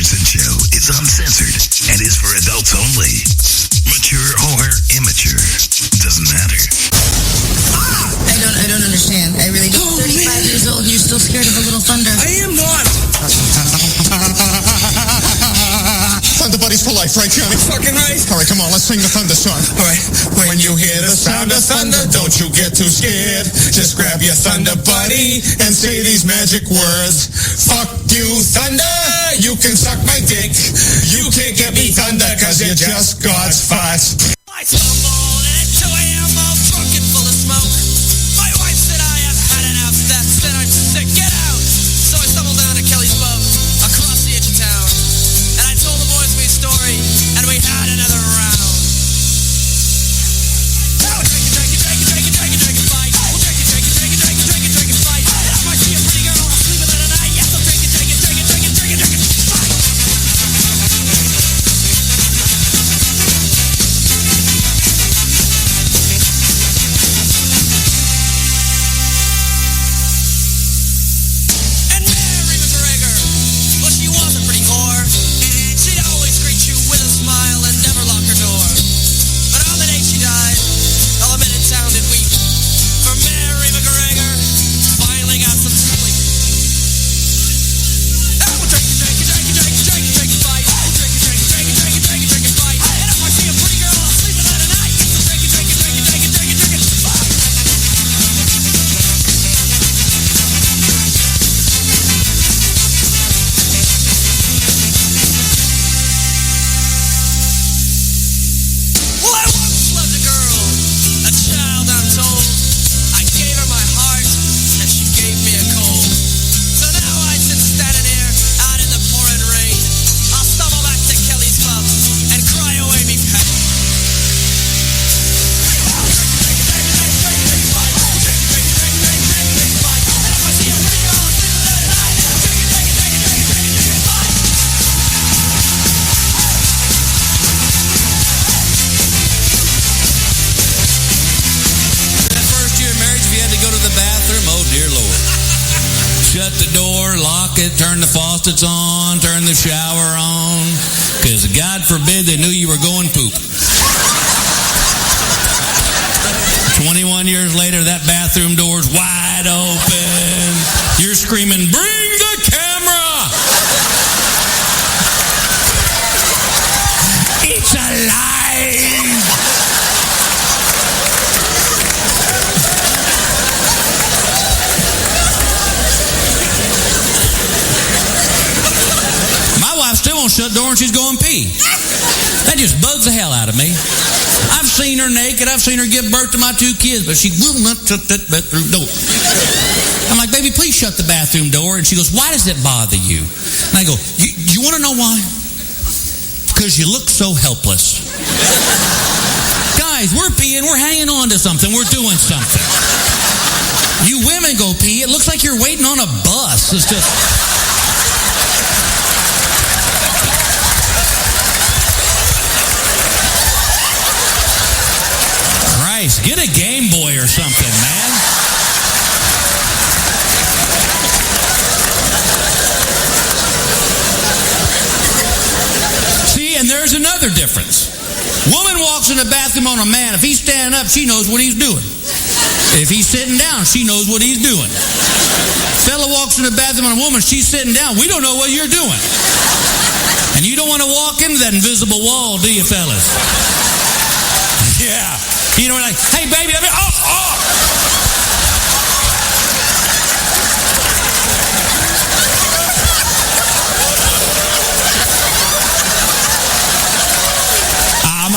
Richardson Show is uncensored and is for adults only. Mature or immature, doesn't matter. I don't understand. I really don't. 35 years old, you're still scared of a little thunder. I am not. Thunder Buddies for life, right, Johnny? Fucking right. All right, come on, let's sing the thunder song. All right. When you hear the sound of thunder, don't you get too scared. Just grab your Thunder Buddy and say these magic words. Fuck you, thunder. You can suck my dick. You can't get me thunder because you're just God's fart. I stumbled at 2 a.m. all drunk and full of smoke. My wife said I have had enough. That said I'm sick. Get out. So I stumbled down to Kelly's pub across the edge of town. And I told the boys my story. And we had another round. Oh, drink it, fight. Oh, drink it, fight. And if I see a pretty girl, I'll sleep with her tonight. Yes, I'll drink it, fight. Turn the faucets on, turn the shower on, because God forbid they knew you were going poop. 21 years later, that bathroom door's wide open. You're screaming, bring the camera! It's alive! Still won't shut the door and she's going pee. That just bugs the hell out of me. I've seen her naked. I've seen her give birth to my 2 kids, but she will not shut that bathroom door. I'm like, baby, please shut the bathroom door. And she goes, why does it bother you? And I go, you want to know why? Because you look so helpless. Guys, we're peeing. We're hanging on to something. We're doing something. You women go pee. It looks like you're waiting on a bus. It's just... Get a Game Boy or something, man. See, and there's another difference. Woman walks in the bathroom on a man. If he's standing up, she knows what he's doing. If he's sitting down, she knows what he's doing. Fella walks in the bathroom on a woman, she's sitting down. We don't know what you're doing. And you don't want to walk into that invisible wall, do you, fellas? Yeah. You know, like, hey, baby, I mean, oh.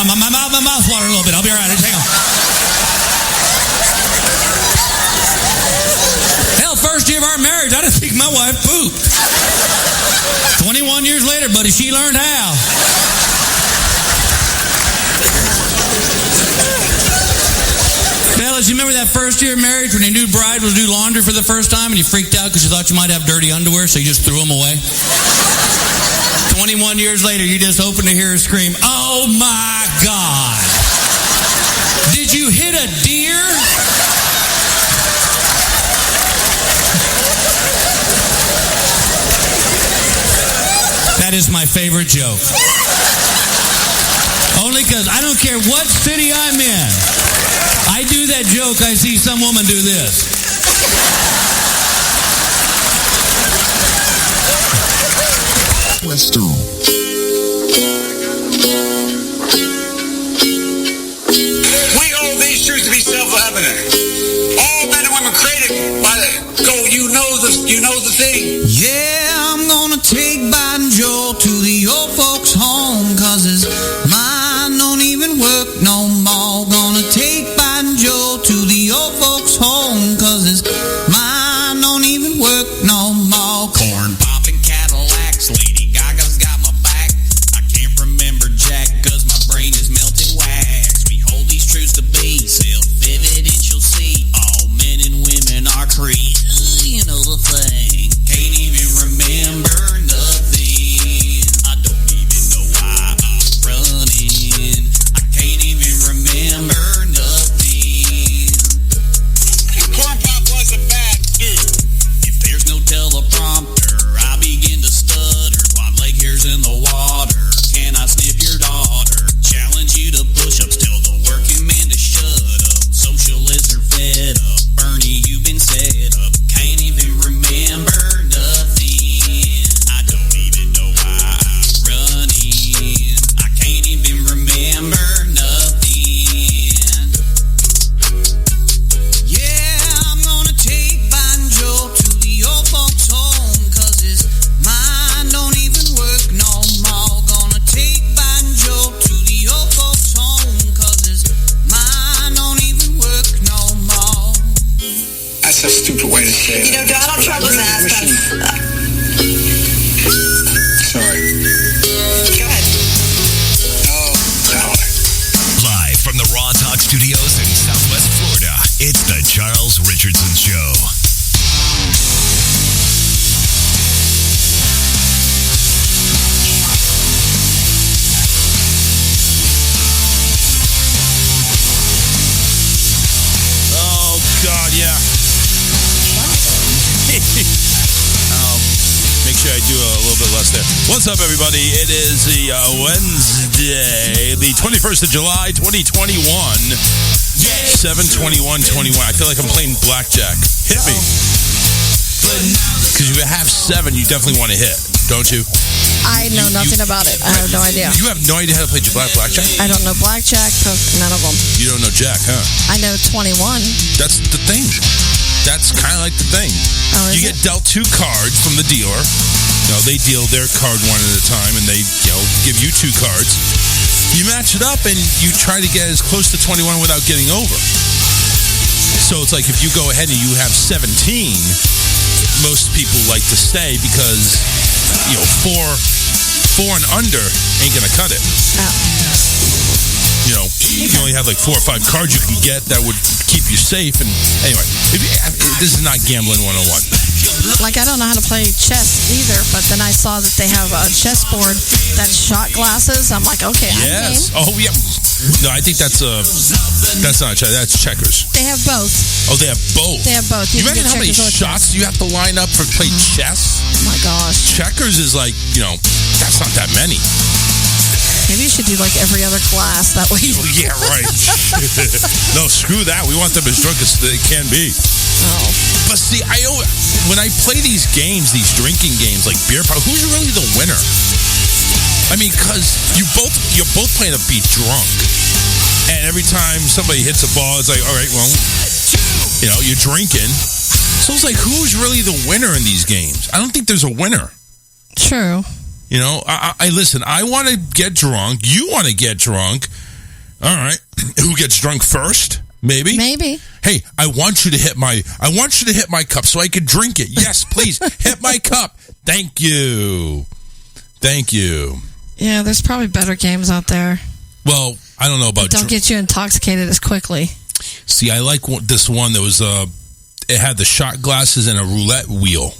My mouth's watering a little bit. I'll be all right. Hang on. Hell, first year of our marriage, I didn't think my wife pooped. 21 years later, buddy, she learned how. Fellas, you remember that first year of marriage when your new bride was do laundry for the first time and you freaked out because you thought you might have dirty underwear, so you just threw them away? 21 years later, you just open to hear her scream, oh my God. Did you hit a deer? that is my favorite joke. Only because I don't care what city I'm in. I do that joke, I see some woman do this. Western. We hold these truths to be self-evident. All men and women created by the you know the thing. Yeah, I'm gonna take Biden Joe to the old folks' home, 'cause his mind don't even work no more. Gonna take Biden Joe to the old folks' home, 'cause his mind don't even work no more. Corn popping Cadillacs, Lady Gaga's got my back. I can't remember Jack, 'cause my brain is melted wax. We hold these truths to be self-evident, you'll see. All men and women are created. You know the thing. Can't even remember nothing. I don't even know why I'm running. I can't even remember nothing. Corn Pop was a bad dude. If there's no teleprompter, I begin to stutter. Blonde leg hairs in the water. Can I sniff your daughter? Challenge you to push-ups. Tell the working man to shut up. Socialists are fed up. Bernie, you've been set up. Can't even remember nothing. I don't even know why I'm running. I can't even remember nothing. Yeah, I'm gonna take Banjo to the old folks' home, 'cause his mind don't even work no more. Gonna take Banjo to the old folks' home, 'cause his mind don't even work no more. That's a stupid way to say it. You know, Donald Trump was asked on... Sorry. Go ahead. Oh, God. Live from the Raw Talk Studios in Southwest Florida, it's the Charles Richardson Show. Oh, God, yeah. Make sure I do a little bit less there. What's up, everybody? It is the Wednesday, the 21st of July, 2021. 7/21/21. I feel like I'm playing blackjack. Hit me. Because you have 7, you definitely want to hit, don't you? I know nothing about it. I have no idea. You have no idea how to play blackjack? I don't know blackjack, none of them. You don't know jack, huh? I know 21. That's the thing. That's kind of like the thing. Oh, is you it? get dealt 2 cards from the dealer. You know, they deal their card one at a time, and they, give you 2 cards. You match it up, and you try to get as close to 21 without getting over. So it's like if you go ahead and you have 17, most people like to stay because, 4 and under ain't going to cut it. You only have like 4 or 5 cards you can get that would keep you safe. And anyway, this is not gambling 101. Like, I don't know how to play chess either, but then I saw that they have a chessboard that's shot glasses. I'm like, okay, Yes. I'm game. Oh, yeah. No, I think that's not chess. That's checkers. They have both. Oh, they have both. They have both. You can imagine get how many checkers or shots you have to line up for play chess? Oh my gosh. Checkers is like, that's not that many. Maybe you should do like every other class. That way. Oh, yeah, right. No, screw that. We want them as drunk as they can be. Oh. But see, when I play these games, these drinking games like beer pong, who's really the winner? I mean, because you're both playing to be drunk, and every time somebody hits a ball, it's like, all right, well, you're drinking. So it's like, who's really the winner in these games? I don't think there's a winner. True. I listen. I want to get drunk. You want to get drunk. All right. Who gets drunk first? Maybe. Hey, I want you to hit my cup so I can drink it. Yes, please. Hit my cup. Thank you. Yeah, there's probably better games out there. Well, I don't know about. Don't get you intoxicated as quickly. See, I like this one that was. It had the shot glasses and a roulette wheel.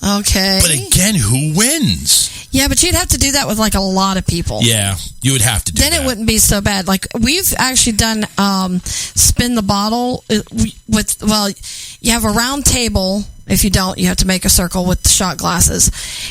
Okay. But again, who wins? Yeah, but you'd have to do that with like a lot of people. Yeah, you would have to do that. Then it wouldn't be so bad. Like, we've actually done spin the bottle with, you have a round table If you don't, you have to make a circle with the shot glasses.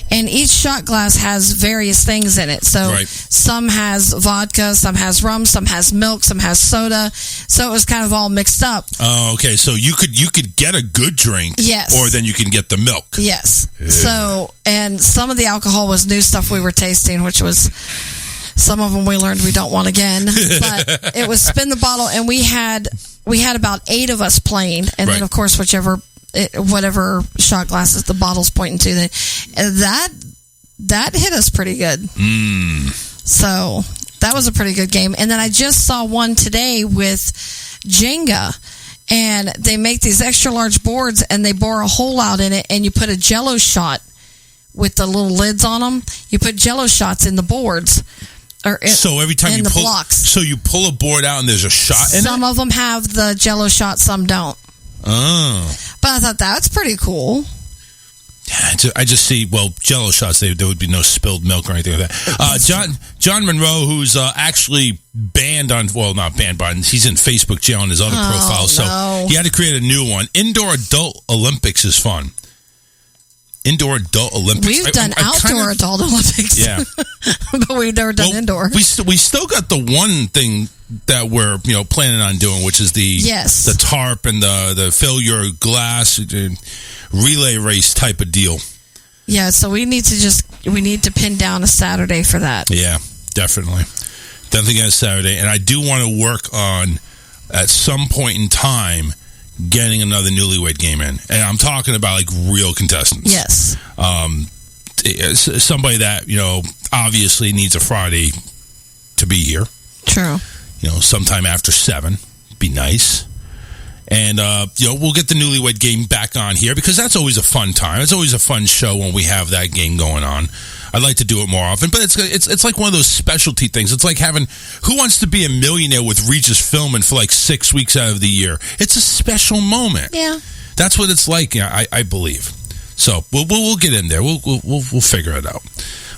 And each shot glass has various things in it. So some has vodka, some has rum, some has milk, some has soda. So it was kind of all mixed up. Oh, okay. So you could get a good drink. Yes. Or then you can get the milk. Yes. Yeah. So, and some of the alcohol was new stuff we were tasting, which was, some of them we learned we don't want again. But it was spin the bottle, and we had about 8 of us playing. And then, of course, whatever shot glasses the bottle's pointing to, that hit us pretty good. So that was a pretty good game. And then I just saw one today with Jenga, and they make these extra large boards, and they bore a hole out in it, and you put a Jello shot with the little lids on them. You put Jello shots in the boards. So every time you pull, so you pull a board out and there's a shot in it? Some of them have the Jello shot, some don't. Oh. But I thought that's pretty cool. Yeah, I just see, Jello shots, there would be no spilled milk or anything like that. John Monroe, who's actually banned on, not banned, but he's in Facebook jail on his other profile. So he had to create a new one. Indoor Adult Olympics is fun. Indoor Adult Olympics. We've done outdoor Adult Olympics. Yeah. But we've never done indoor. We still got the one thing that we're planning on doing, which is the tarp and the fill your glass relay race type of deal. Yeah, so we need to pin down a Saturday for that. Yeah, definitely get a Saturday. And I do want to work on, at some point in time, getting another newlywed game in. And I'm talking about like real contestants. Yes. Somebody that, obviously needs a Friday to be here. True. Sometime after 7. Be nice. And, we'll get the newlywed game back on here because that's always a fun time. It's always a fun show when we have that game going on. I'd like to do it more often, but it's like one of those specialty things. It's like having Who Wants to Be a Millionaire with Regis filming for like 6 weeks out of the year. It's a special moment. Yeah. That's what it's like, I believe. So we'll get in there. We'll figure it out.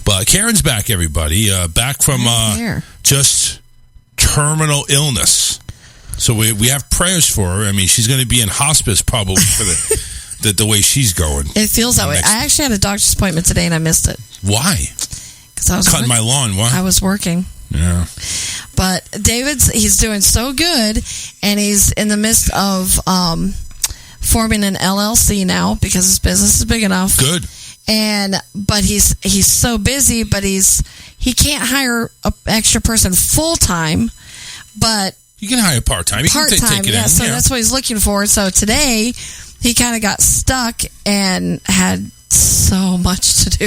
But Karen's back, everybody. Back from just terminal illness. So we have prayers for her. I mean, she's going to be in hospice probably for the way she's going. It feels that way. I actually had a doctor's appointment today and I missed it. Why? Because I was cutting my lawn. Why? I was working. Yeah. But he's doing so good, and he's in the midst of forming an LLC now because his business is big enough. Good. But he's so busy, but he can't hire an extra person full time, but you can hire part-time. Part-time, yeah. So that's what he's looking for. So today, he kind of got stuck and had so much to do.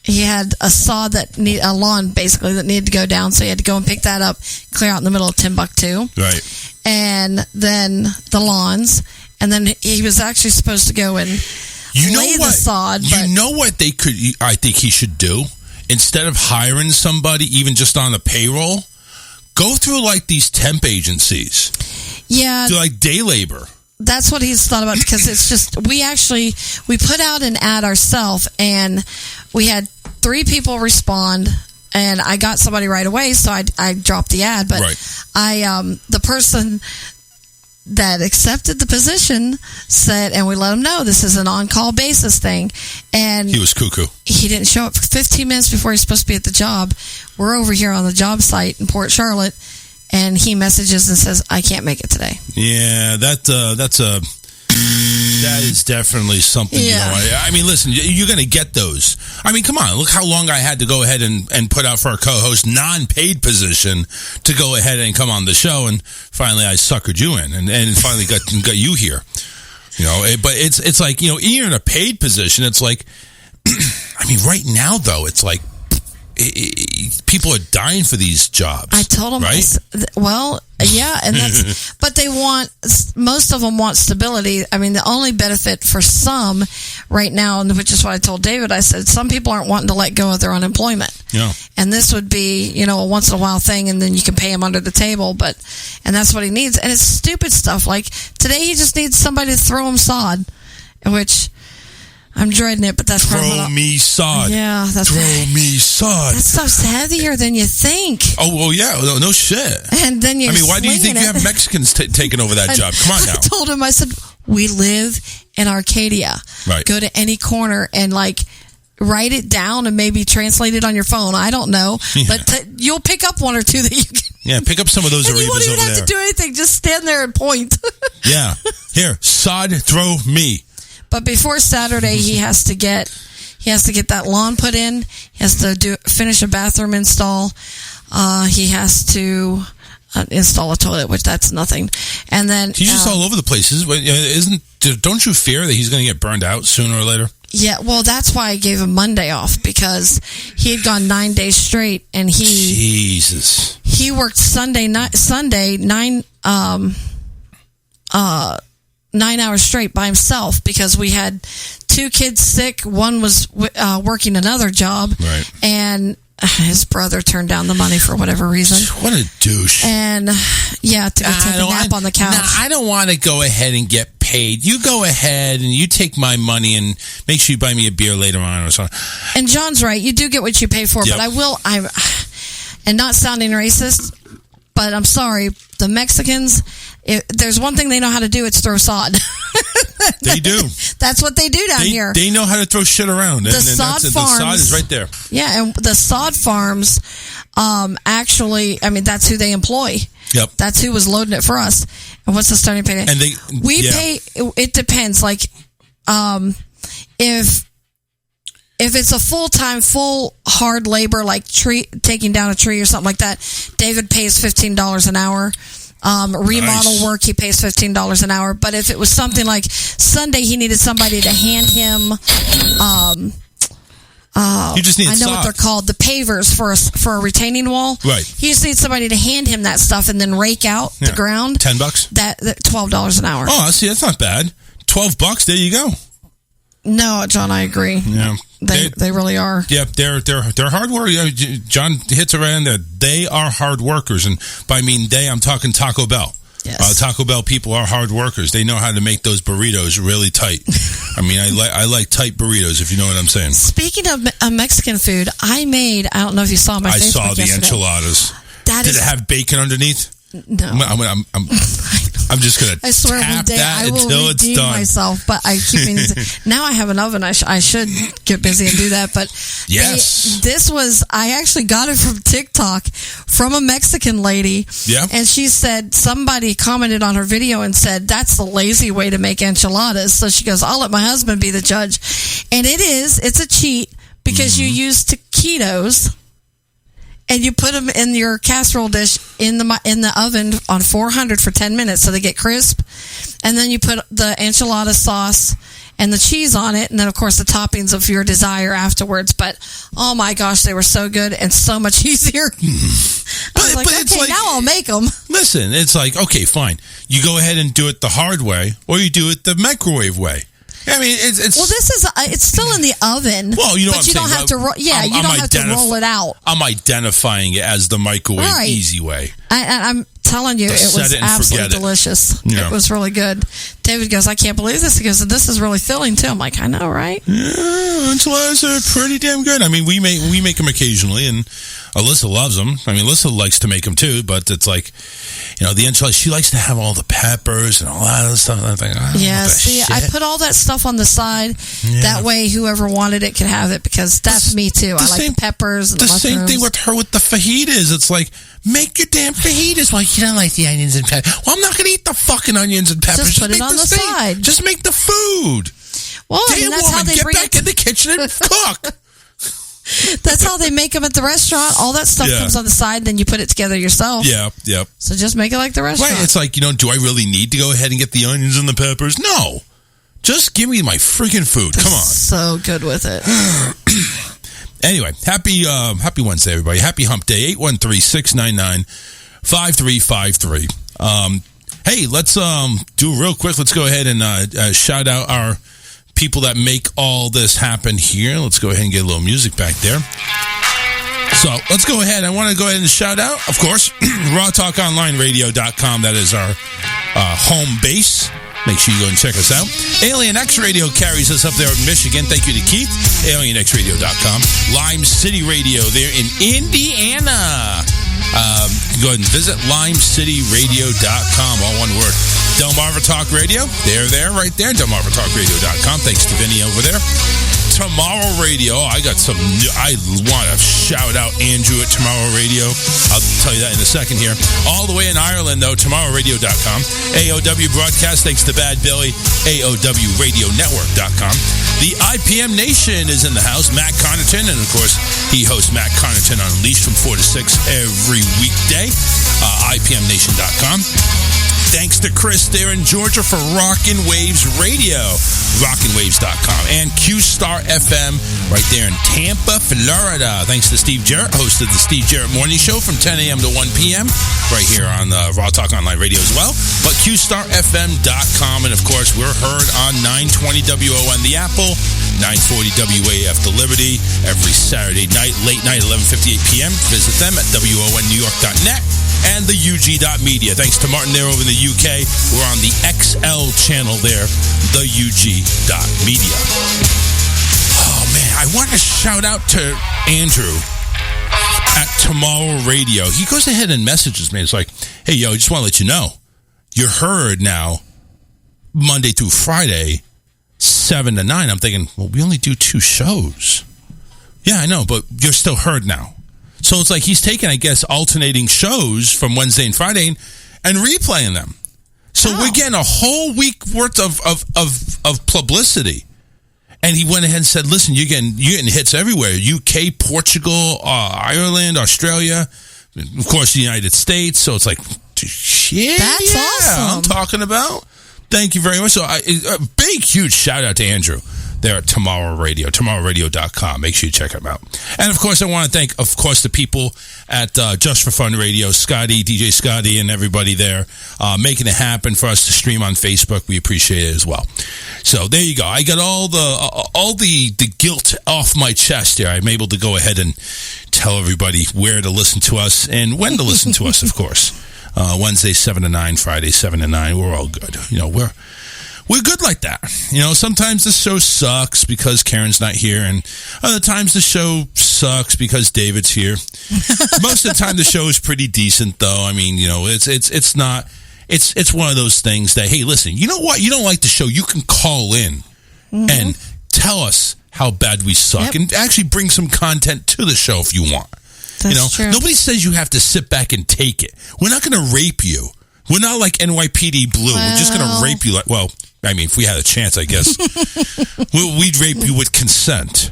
He had a saw a lawn basically that needed to go down. So he had to go and pick that up, clear out in the middle of Timbuktu. Right. And then the lawns. And then he was actually supposed to go and lay the sod. You know what I think he should do? Instead of hiring somebody, even just on the payroll, go through like these temp agencies. Yeah. Do like day labor. That's what he's thought about because it's just, we put out an ad ourselves and we had 3 people respond and I got somebody right away. So I dropped the ad, but the person that accepted the position said, and we let him know this is an on-call basis thing. And he was cuckoo. He didn't show up for 15 minutes before he's supposed to be at the job. We're over here on the job site in Port Charlotte, and he messages and says, I can't make it today. Yeah, that is definitely something. Yeah. I mean, listen, you're going to get those. I mean, come on. Look how long I had to go ahead and put out for our co-host non-paid position to go ahead and come on the show. And finally, I suckered you in and finally got you here. But it's like, you're in a paid position. It's like, I mean, right now, though, it's like people are dying for these jobs. I told them, right? And that's, but most of them want stability. I mean, the only benefit for some right now, which is what I told David, I said, some people aren't wanting to let go of their unemployment. Yeah. And this would be, a once in a while thing, and then you can pay him under the table, and that's what he needs. And it's stupid stuff. Like today, he just needs somebody to throw him sod, which I'm dreading it, but that's probably Throw me sod. Yeah, that's Throw me sod. That stuff's heavier than you think. Oh, well, yeah. No shit. And then you're why do you think you have Mexicans taking over that job? Come on now. I told him, I said, we live in Arcadia. Right. Go to any corner and write it down and maybe translate it on your phone. I don't know. Yeah. But you'll pick up one or two that you can. Yeah, pick up some of those And Arribas you won't even over have there. to do anything. Just stand there and point. Yeah. Here, sod, throw me. But before Saturday, he has to get that lawn put in. He has to finish a bathroom install. He has to install a toilet, which that's nothing. And then He's just all over the place. Don't you fear that he's going to get burned out sooner or later? Yeah, well, that's why I gave him Monday off, because he had gone 9 days straight, and Jesus. He worked Sunday 9 hours straight by himself, because we had 2 kids sick. One was working another job, right, and his brother turned down the money for whatever reason. What a douche. And yeah, to go take a nap on the couch. I don't want to go ahead and get paid. You go ahead and you take my money and make sure you buy me a beer later on or something. And John's right. You do get what you pay for, Yep. but and not sounding racist, but I'm sorry, the Mexicans, there's one thing they know how to do, it's throw sod. They do. That's what they do down here. They know how to throw shit around. The sod farms. The sod is right there. Yeah, and the sod farms, actually, that's who they employ. Yep. That's who was loading it for us. And what's the starting pay? And we pay. It depends. If it's a full-time, full hard labor, like taking down a tree or something like that, David pays $15 an hour. Remodel work, he pays $15 an hour. But if it was something like Sunday, he needed somebody to hand him. You just need I know sod. what they're called, the pavers for a retaining wall. Right. He just needs somebody to hand him that stuff and then rake out the ground. $10? That $12 an hour. Oh, see, that's not bad. $12. There you go. No, John, I agree. Yeah. They really are. Yeah, they're hard work. John hits it right in there. They are hard workers, and by I'm talking Taco Bell. Yes. Taco Bell people are hard workers. They know how to make those burritos really tight. I like tight burritos, if you know what I'm saying. Speaking of Mexican food, I don't know if you saw my Facebook I saw the yesterday. enchiladas. Did it have bacon underneath? No. I'm just gonna. I swear, tap one day that I will until it's redeem done. myself. But I keep meaning now I have an oven. I should get busy and do that. But yes, I actually got it from TikTok from a Mexican lady. Yeah, and she said somebody commented on her video and said that's the lazy way to make enchiladas. So she goes, "I'll let my husband be the judge," and it's a cheat because you use taquitos. And you put them in your casserole dish in the oven on 400 for 10 minutes so they get crisp. And then you put the enchilada sauce and the cheese on it. And then, of course, the toppings of your desire afterwards. But, oh, my gosh, they were so good and so much easier. I was like, okay, now I'll make them. Listen, it's like, okay, fine. You go ahead and do it the hard way or you do it the microwave way. It's well. It's still in the oven. Well, you know, but you don't have to. You don't have to roll it out. I'm identifying it as the microwave easy way. I'm telling you, it was absolutely delicious. Yeah. It was really good. David goes, I can't believe this. He goes, this is really filling too. I'm like, I know, right? Yeah, enchiladas are pretty damn good. We make them occasionally, and Alyssa loves them. Alyssa likes to make them too, but it's like, the enchiladas, she likes to have all the peppers and all that other stuff. I think, I put all that stuff on the side. Yeah. That way, whoever wanted it could have it, because that's me too. I like the peppers and the mushrooms. Same thing with her with the fajitas. It's like, make your damn fajitas. Well, you don't like the onions and peppers. Well, I'm not going to eat the fucking onions and peppers. Just put it on the side. Just make the food. Well, that's how they get back in the kitchen and cook. That's how they make them at the restaurant. All that stuff comes on the side, then you put it together yourself. Yeah, yep. So just make it like the restaurant. Right, it's like, do I really need to go ahead and get the onions and the peppers? No. Just give me my freaking food. Come on. So good with it. Anyway, happy Wednesday, everybody. Happy hump day. 813-699-5353. Hey, let's do real quick. Let's go ahead and shout out our people that make all this happen here. Let's go ahead and get a little music back there. So let's go ahead. I want to go ahead and shout out, of course, rawtalkonlineradio.com. That is our home base. Make sure you go and check us out. Alien X Radio carries us up there in Michigan. Thank you to Keith. AlienXradio.com. Lime City Radio there in Indiana. Go ahead and visit limecityradio.com. All one word. Delmarva Talk Radio. They're there, right there. DelmarvaTalkRadio.com. Thanks to Vinny over there. Tomorrow Radio. I got some new, I want to shout out Andrew at Tomorrow Radio. I'll tell you that in a second here. All the way in Ireland, though, tomorrowradio.com. AOW Broadcast, thanks to Bad Billy. AOWRadioNetwork.com. The IPM Nation is in the house. Matt Connarton, and of course, he hosts Matt Connarton on Unleashed from 4 to 6 every weekday. IPMNation.com. Thanks to Chris there in Georgia for Rockin' Waves Radio, rockinwaves.com, and Q-Star FM right there in Tampa, Florida. Thanks to Steve Jarrett, host of the Steve Jarrett Morning Show from 10 a.m. to 1 p.m. right here on Raw Talk Online Radio as well. But QStarFM.com, and of course, we're heard on 920 WON The Apple, 940 WAF The Liberty every Saturday night, late night, 11:58 p.m. Visit them at WONNewYork.net. And the UG.media. Thanks to Martin there over in the UK. We're on the XL channel there, the UG.media. Oh, man. I want to shout out to Andrew at Tomorrow Radio. He goes ahead and messages me. It's like, hey, yo, I just want to let you know, you're heard now Monday through Friday, 7 to 9. I'm thinking, well, we only do 2 shows. Yeah, I know, but you're still heard now. So it's like he's taking, I guess, alternating shows from Wednesday and Friday and replaying them. So we're getting a whole week worth of publicity. And he went ahead and said, listen, you're getting hits everywhere. UK, Portugal, Ireland, Australia, of course, the United States. So it's like, shit. That's awesome. I'm talking about. Thank you very much. So a big, huge shout out to Andrew there at Tomorrow Radio, tomorrowradio.com. Make sure you check them out. And, of course, I want to thank, of course, the people at Just for Fun Radio, Scotty, DJ Scotty, and everybody there making it happen for us to stream on Facebook. We appreciate it as well. So there you go. I got all the guilt off my chest here. I'm able to go ahead and tell everybody where to listen to us and when to listen to us, of course. Wednesday, 7 to 9, Friday, 7 to 9. We're all good. You know, we're good like that. You know, sometimes the show sucks because Karen's not here, and other times the show sucks because David's here. Most of the time the show is pretty decent, though. I mean, you know, it's not. It's one of those things that, hey, listen, you know what? You don't like the show, you can call in and tell us how bad we suck and actually bring some content to the show if you want. That's true. Nobody says you have to sit back and take it. We're not going to rape you. We're not like NYPD Blue. We're just going to rape you like, well, I mean, if we had a chance, I guess. We'd rape you with consent.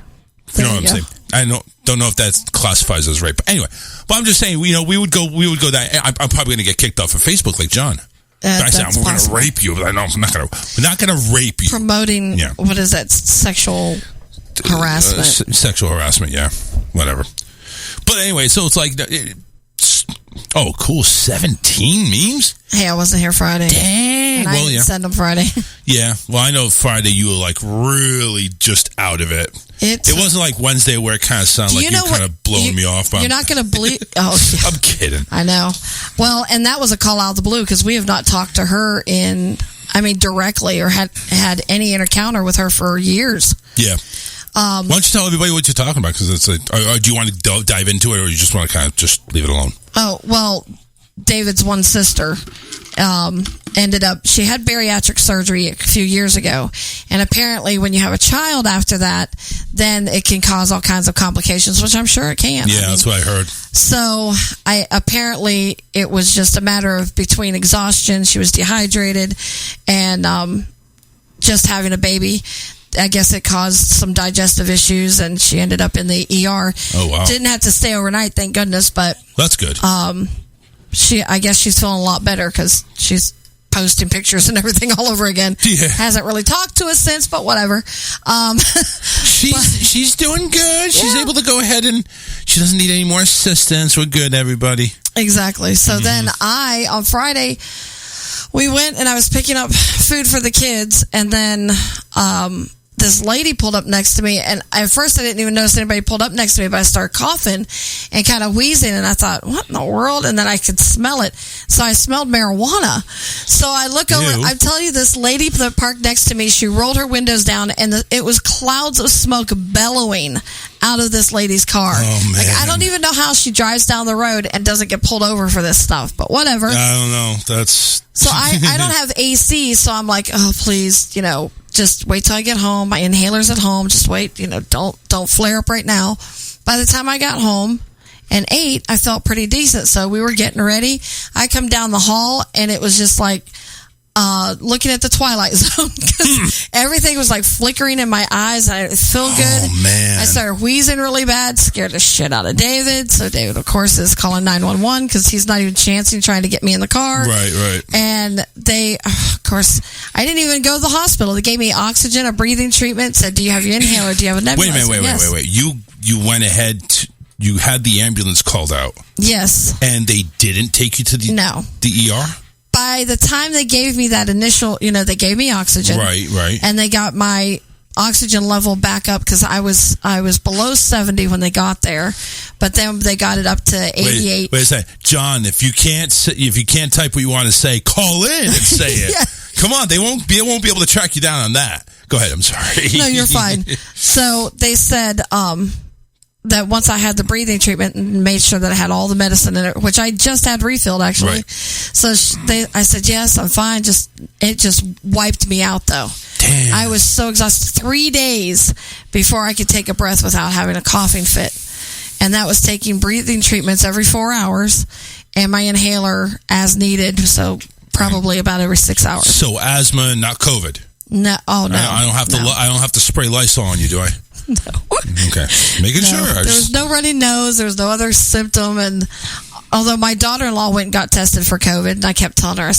You know what I'm saying? I don't know if that classifies as rape. But anyway, but I'm just saying, you know, we would go that. I'm probably going to get kicked off of Facebook like John. I said, we're going to rape you. But I know we're not going to rape you. Promoting, what is that, sexual harassment? Sexual harassment, yeah. Whatever. But anyway, so it's like, oh, cool, 17 memes? Hey, I wasn't here Friday. Dang. And I didn't send them Friday. Yeah. Well, I know Friday you were like really just out of it. It wasn't like Wednesday where it kind of sounded like you were kind of blowing me off. You're not going to believe. Oh, yeah. I'm kidding. I know. Well, and that was a call out of the blue because we have not talked to her directly or had any encounter with her for years. Yeah. Why don't you tell everybody what you're talking about? Because it's like, or do you want to dive into it, or you just want to kind of just leave it alone? Oh, well, David's one sister ended up, she had bariatric surgery a few years ago, and apparently when you have a child after that, then it can cause all kinds of complications, which I'm sure it can. Yeah, that's what I heard. So apparently it was just a matter of between exhaustion, she was dehydrated, and just having a baby. I guess it caused some digestive issues, and she ended up in the ER. Oh, wow. Didn't have to stay overnight, thank goodness, but... That's good. I guess she's feeling a lot better because she's posting pictures and everything all over again. Yeah. Hasn't really talked to us since, but whatever. She's doing good. She's able to go ahead and she doesn't need any more assistance. We're good, everybody. Exactly. So then on Friday... We went and I was picking up food for the kids, and then the this lady pulled up next to me, and at first I didn't even notice anybody pulled up next to me, but I started coughing and kind of wheezing, and I thought, what in the world? And then I could smell it. So I smelled marijuana. So I look over, Ew. I tell you, this lady that parked next to me, she rolled her windows down, and it was clouds of smoke bellowing out of this lady's car. Oh, man. Like, I don't even know how she drives down the road and doesn't get pulled over for this stuff, but whatever. I don't know. That's So I don't have AC, so I'm like, oh, please, just wait till I get home. My inhaler's at home. Just wait, don't flare up right now. By the time I got home and ate, I felt pretty decent. So we were getting ready. I come down the hall, and it was just like looking at the Twilight Zone, because everything was like flickering in my eyes. I didn't feel good. Oh, man. I started wheezing really bad, scared the shit out of David. So David, of course, is calling 911 because he's not even chancing trying to get me in the car. right. And they, of course, I didn't even go to the hospital. They gave me oxygen, a breathing treatment, said, do you have your inhaler? Do you have a nebulizer? Wait a minute. Yes. Wait. You went ahead. You had the ambulance called out, Yes. and they didn't take you to the ER. By the time they gave me that initial, they gave me oxygen. Right. And they got my oxygen level back up because I was below 70 when they got there, but then they got it up to 88. Wait a second, John. If you can't type what you want to say, call in and say it. Yeah. Come on, they won't be able to track you down on that. Go ahead. I'm sorry. No, you're fine. So they said that once I had the breathing treatment and made sure that I had all the medicine in it, which I just had refilled actually. Right. So I said, yes, I'm fine. It just wiped me out though. Damn. I was so exhausted. 3 days before I could take a breath without having a coughing fit. And that was taking breathing treatments every 4 hours and my inhaler as needed. So probably about every 6 hours. So asthma, not COVID. No. Oh, no. I don't have to. No. I don't have to spray Lysol on you, do I? No. Okay, making sure. There was no runny nose. There was no other symptom. And although my daughter-in-law went and got tested for COVID, and I kept telling her,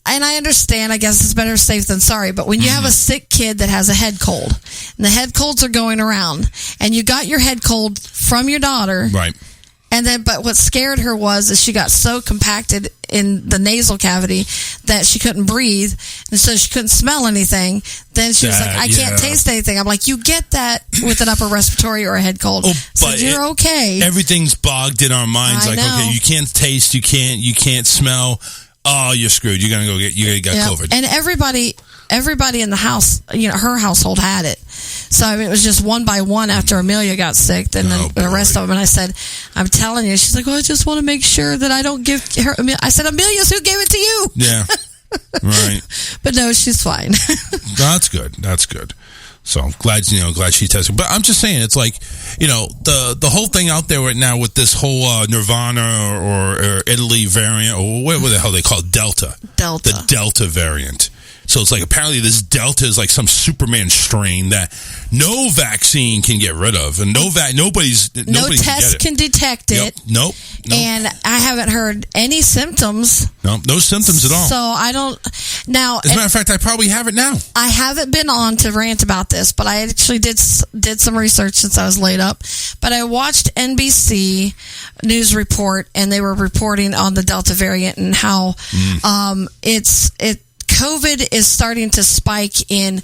and I understand, I guess it's better safe than sorry, but when you have a sick kid that has a head cold, and the head colds are going around, and you got your head cold from your daughter, right? And then, but what scared her was that she got so compacted in the nasal cavity that she couldn't breathe, and so she couldn't smell anything. Then she was like, I can't taste anything. I'm like, you get that with an upper respiratory or a head cold. So you're okay. Everything's bogged in our minds. I know. Okay, you can't taste, you can't smell. Oh, you're screwed. You're gonna get COVID. And everybody in the house, her household had it. So I mean, it was just one by one after Amelia got sick, then the rest of them. And I said, I'm telling you. She's like, well, I just want to make sure that I don't give her. I said, Amelia's who gave it to you. Yeah, right. But no, she's fine. That's good. So I'm glad she tested. But I'm just saying, it's like, the whole thing out there right now with this whole Nirvana or Italy variant, or what the hell they call it, Delta. The Delta variant. So it's like apparently this Delta is like some Superman strain that no vaccine can get rid of, and no test can detect it. Yep. Nope. And I haven't heard any symptoms. No symptoms at all. So I don't now. As a matter of fact, I probably have it now. I haven't been on to rant about this, but I actually did some research since I was laid up. But I watched NBC News report, and they were reporting on the Delta variant and how COVID is starting to spike in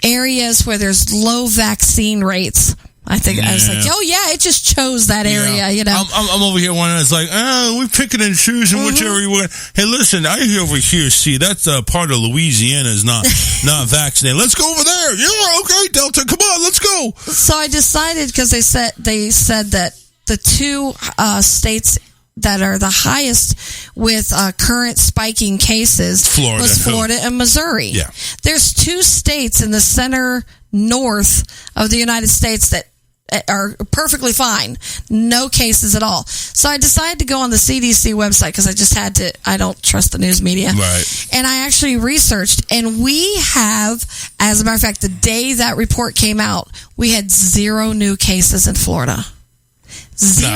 areas where there's low vaccine rates. I think I was like, oh yeah, it just chose that area. I'm over here wondering. It's like, we're picking and choosing which area we're. Hey, listen, I over here see that's part of Louisiana is not vaccinated. Let's go over there. Yeah, okay, Delta, come on, let's go. So I decided because they said that the two states that are the highest with current spiking cases was Florida and Missouri. Yeah. There's two states in the center north of the United States that are perfectly fine. No cases at all. So I decided to go on the CDC website because I just had to. I don't trust the news media. Right. And I actually researched, and we have, as a matter of fact, the day that report came out, we had 0 new cases in Florida. 0.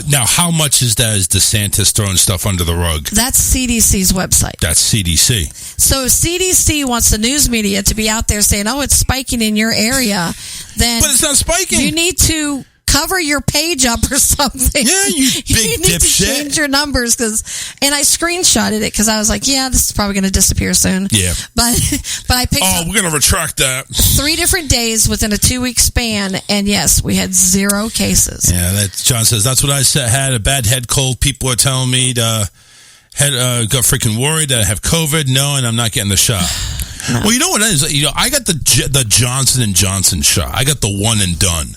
Now, how much is that? Is DeSantis throwing stuff under the rug? That's CDC's website. That's CDC. So if CDC wants the news media to be out there saying, oh, it's spiking in your area, then... But it's not spiking. You need to cover your page up or something. Yeah, you big need to dipshit. change your numbers and I screenshotted it because I was like, yeah, this is probably going to disappear soon. Yeah. But I picked we're going to retract that. 3 different days within a 2-week span, and yes, we had 0 cases. Yeah, John says, that's what I said. Had a bad head cold. People are telling me got freaking worried that I have COVID. No, and I'm not getting the shot. No. Well, you know what it is? I got the Johnson & Johnson shot. I got the one and done.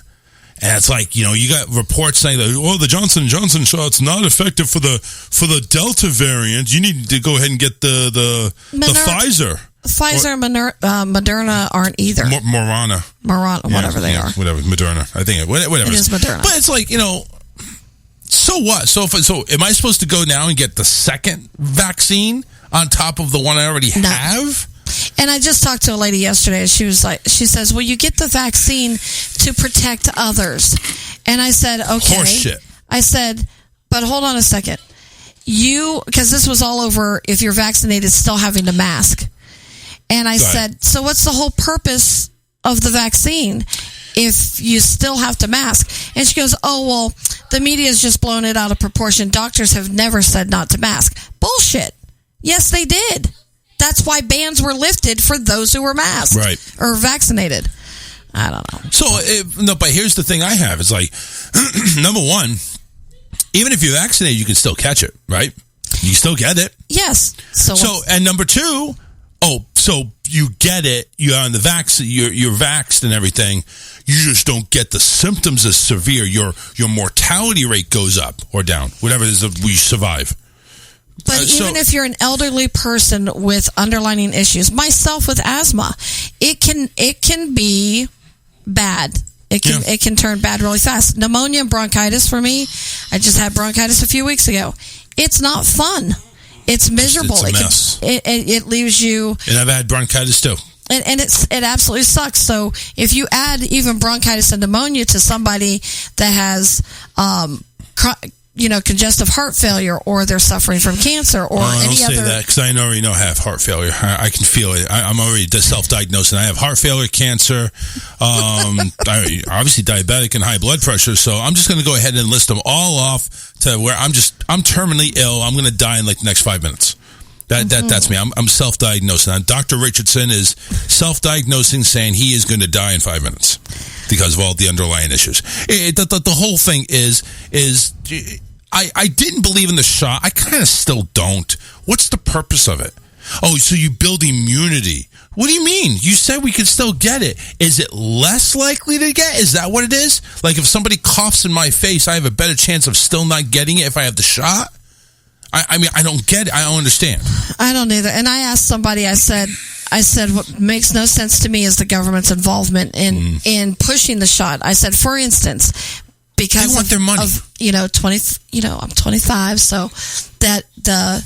And it's like, you got reports saying that, the Johnson & Johnson shot's not effective for the Delta variant. You need to go ahead and get the Pfizer. Pfizer and Moderna aren't either. Morana, whatever they are. Whatever, Moderna. I think whatever. It is Moderna. But it's like, so what? So am I supposed to go now and get the second vaccine on top of the one I already have? And I just talked to a lady yesterday. She says, well, you get the vaccine to protect others. And I said, okay. Horseshit. I said, but hold on a second. Because this was all over, if you're vaccinated, still having to mask. And I said, so what's the whole purpose of the vaccine if you still have to mask? And she goes, oh, well, the media's just blown it out of proportion. Doctors have never said not to mask. Bullshit. Yes, they did. That's why bans were lifted for those who were masked or vaccinated. I don't know. So, but here's the thing I have. It's like, number one, even if you're vaccinated, you can still catch it, right? You still get it. Yes. And number two, so you get it, you're on the vaccine, you're vaxxed and everything, you just don't get the symptoms as severe. Your mortality rate goes up or down, whatever it is that we survive. But even if you're an elderly person with underlying issues, myself with asthma, it can be bad. It can turn bad really fast. Pneumonia and bronchitis for me, I just had bronchitis a few weeks ago. It's not fun. It's miserable. It's a mess. It leaves you. And I've had bronchitis too. And it absolutely sucks. So if you add even bronchitis and pneumonia to somebody that has congestive heart failure, or they're suffering from cancer, or any other. Don't say that, because I already know I have heart failure. I can feel it. I'm already self-diagnosed, and I have heart failure, cancer, obviously diabetic and high blood pressure. So I'm just going to go ahead and list them all off to where I'm terminally ill. I'm going to die in like the next 5 minutes. That's me. I'm self-diagnosed. And Dr. Richardson is self-diagnosing, saying he is going to die in 5 minutes because of all the underlying issues. The whole thing is I didn't believe in the shot. I kind of still don't. What's the purpose of it? Oh, so you build immunity. What do you mean? You said we could still get it. Is it less likely to get? Is that what it is? Like if somebody coughs in my face, I have a better chance of still not getting it if I have the shot? I mean, I don't get it. I don't understand. I don't either. And I asked somebody, I said, what makes no sense to me is the government's involvement in pushing the shot. I said, for instance, because they want their money. I'm 25, so that the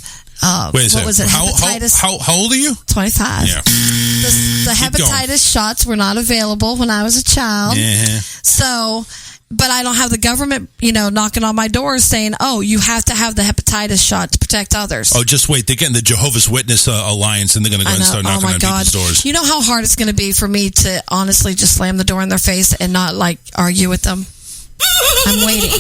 wait a second. what was it? Hepatitis. How old are you? 25. Yeah. The hepatitis shots were not available when I was a child. Yeah. So, but I don't have the government, knocking on my door saying, "Oh, you have to have the hepatitis shot to protect others." Oh, just wait. They're getting the Jehovah's Witness Alliance, and they're going to go and start knocking on people's doors. You know how hard it's going to be for me to honestly just slam the door in their face and not argue with them. I'm waiting.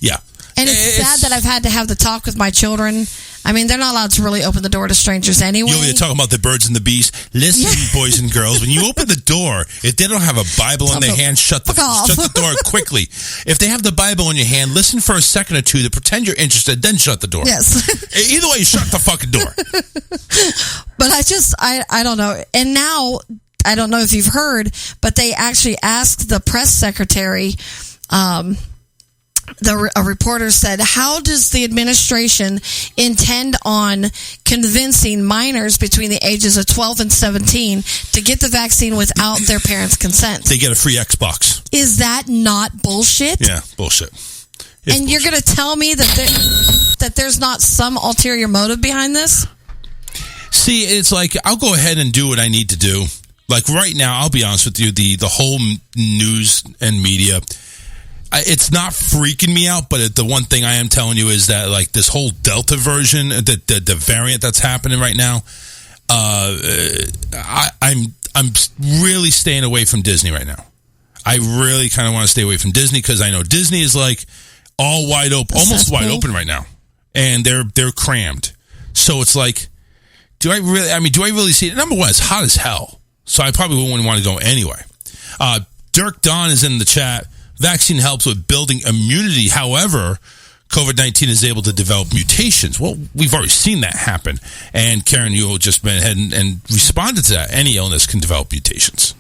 Yeah. And it's sad that I've had to have the talk with my children. I mean, they're not allowed to really open the door to strangers anyway. You're talking about the birds and the bees. Listen, boys and girls, when you open the door, if they don't have a Bible in their hand, shut the door quickly. If they have the Bible in your hand, listen for a second or two to pretend you're interested, then shut the door. Yes. Either way, shut the fucking door. But I don't know. And now, I don't know if you've heard, but they actually asked the press secretary, a reporter said, how does the administration intend on convincing minors between the ages of 12 and 17 to get the vaccine without their parents' consent? They get a free Xbox. Is that not bullshit? Yeah, bullshit. And you're going to tell me that there's not some ulterior motive behind this? See, it's like, I'll go ahead and do what I need to do. Like right now, I'll be honest with you, the whole news and media, it's not freaking me out, but the one thing I am telling you is that like this whole Delta version, the variant that's happening right now, I'm really staying away from Disney right now. I really kind of want to stay away from Disney because I know Disney is like all wide open, almost wide open right now, and they're crammed. So it's like, do I really see it? Number one, it's hot as hell, so I probably wouldn't want to go anyway. Dirk Don is in the chat. Vaccine helps with building immunity. However, COVID-19 is able to develop mutations. Well, we've already seen that happen. And Karen, you just went ahead and responded to that. Any illness can develop mutations,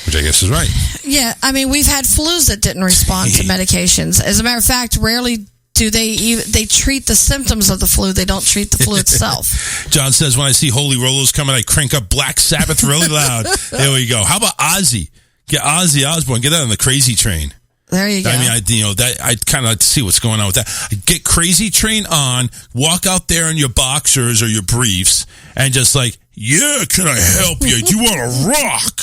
which I guess is right. Yeah, I mean, we've had flus that didn't respond to medications. As a matter of fact, rarely do they treat the symptoms of the flu. They don't treat the flu itself. John says, when I see Holy Rollers coming, I crank up Black Sabbath really loud. There we go. How about Ozzy? Get Ozzy Osbourne. Get that on the crazy train. There you go. I mean, I'd kind of like to see what's going on with that. Get Crazy Train on, walk out there in your boxers or your briefs, and just like, yeah, can I help you? Do you want to rock?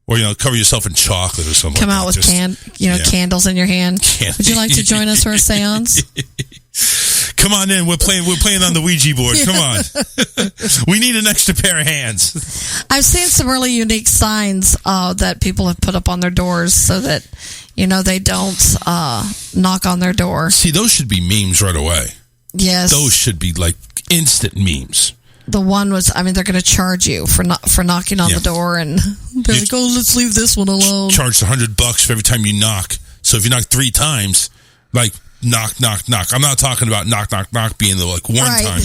Or, cover yourself in chocolate or something. Come out with candles in your hand. Would you like to join us for a seance? Come on in. We're playing on the Ouija board. Come on. We need an extra pair of hands. I've seen some really unique signs that people have put up on their doors so that, they don't knock on their door. See, those should be memes right away. Yes. Those should be like instant memes. The one was, they're going to charge you for knocking on the door, and they're like, oh, let's leave this one alone. Charged $100 for every time you knock. So if you knock 3 times, like, knock, knock, knock. I'm not talking about knock, knock, knock being the one time.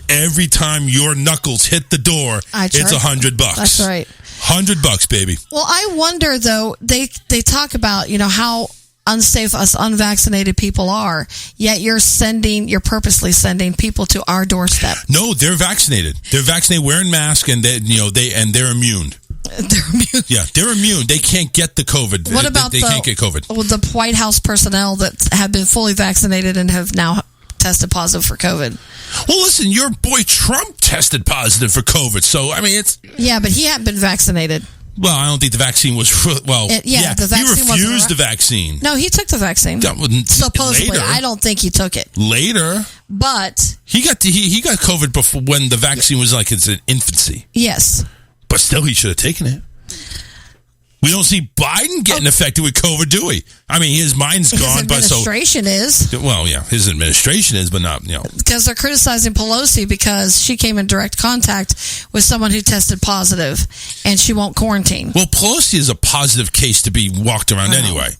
Every time your knuckles hit the door, it's $100. That's right. $100, baby. Well, I wonder though. They talk about how unsafe us unvaccinated people are. Yet you're purposely sending people to our doorstep. No, they're vaccinated. They're vaccinated, wearing masks, and they're immune. They're immune. Yeah, they're immune. They can't get the COVID. What about they can't get COVID? The White House personnel that have been fully vaccinated and have now tested positive for COVID? Well, listen, your boy Trump tested positive for COVID, so it's... Yeah, but he hadn't been vaccinated. Well, I don't think the vaccine was... The vaccine he refused the vaccine. No, he took the vaccine. Supposedly. Later. I don't think he took it. Later. But... He got COVID before, when the vaccine was like it's an infancy. Yes. But still, he should have taken it. We don't see Biden getting affected with COVID, do we? His mind's gone. His administration is. Well, yeah, his administration is, but not, Because they're criticizing Pelosi because she came in direct contact with someone who tested positive, and she won't quarantine. Well, Pelosi is a positive case to be walked around anyway.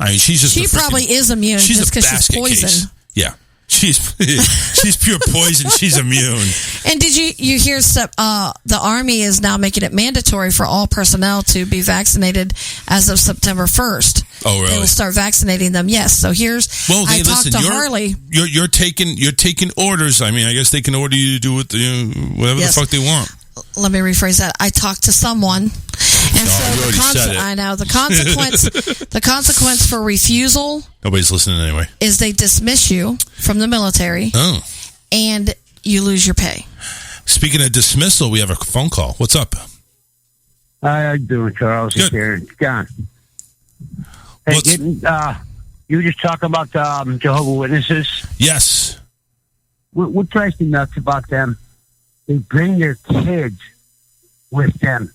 She's just... She probably is immune just because she's poison. Case. Yeah. She's pure poison. She's immune. And did you hear the Army is now making it mandatory for all personnel to be vaccinated as of September 1st. Oh, really? They will start vaccinating them. Yes. So I talked to Harley. You're taking orders. I guess they can order you to do whatever the fuck they want. Let me rephrase that. I talked to someone, and I know the consequence for refusal. Nobody's listening anyway. Is they dismiss you from the military. Oh, and you lose your pay. Speaking of dismissal, we have a phone call. What's up? How you doing, Charles? Good. Here, John. Hey, you were just talking about Jehovah's Witnesses. Yes. What drives me nuts about them? They bring their kids with them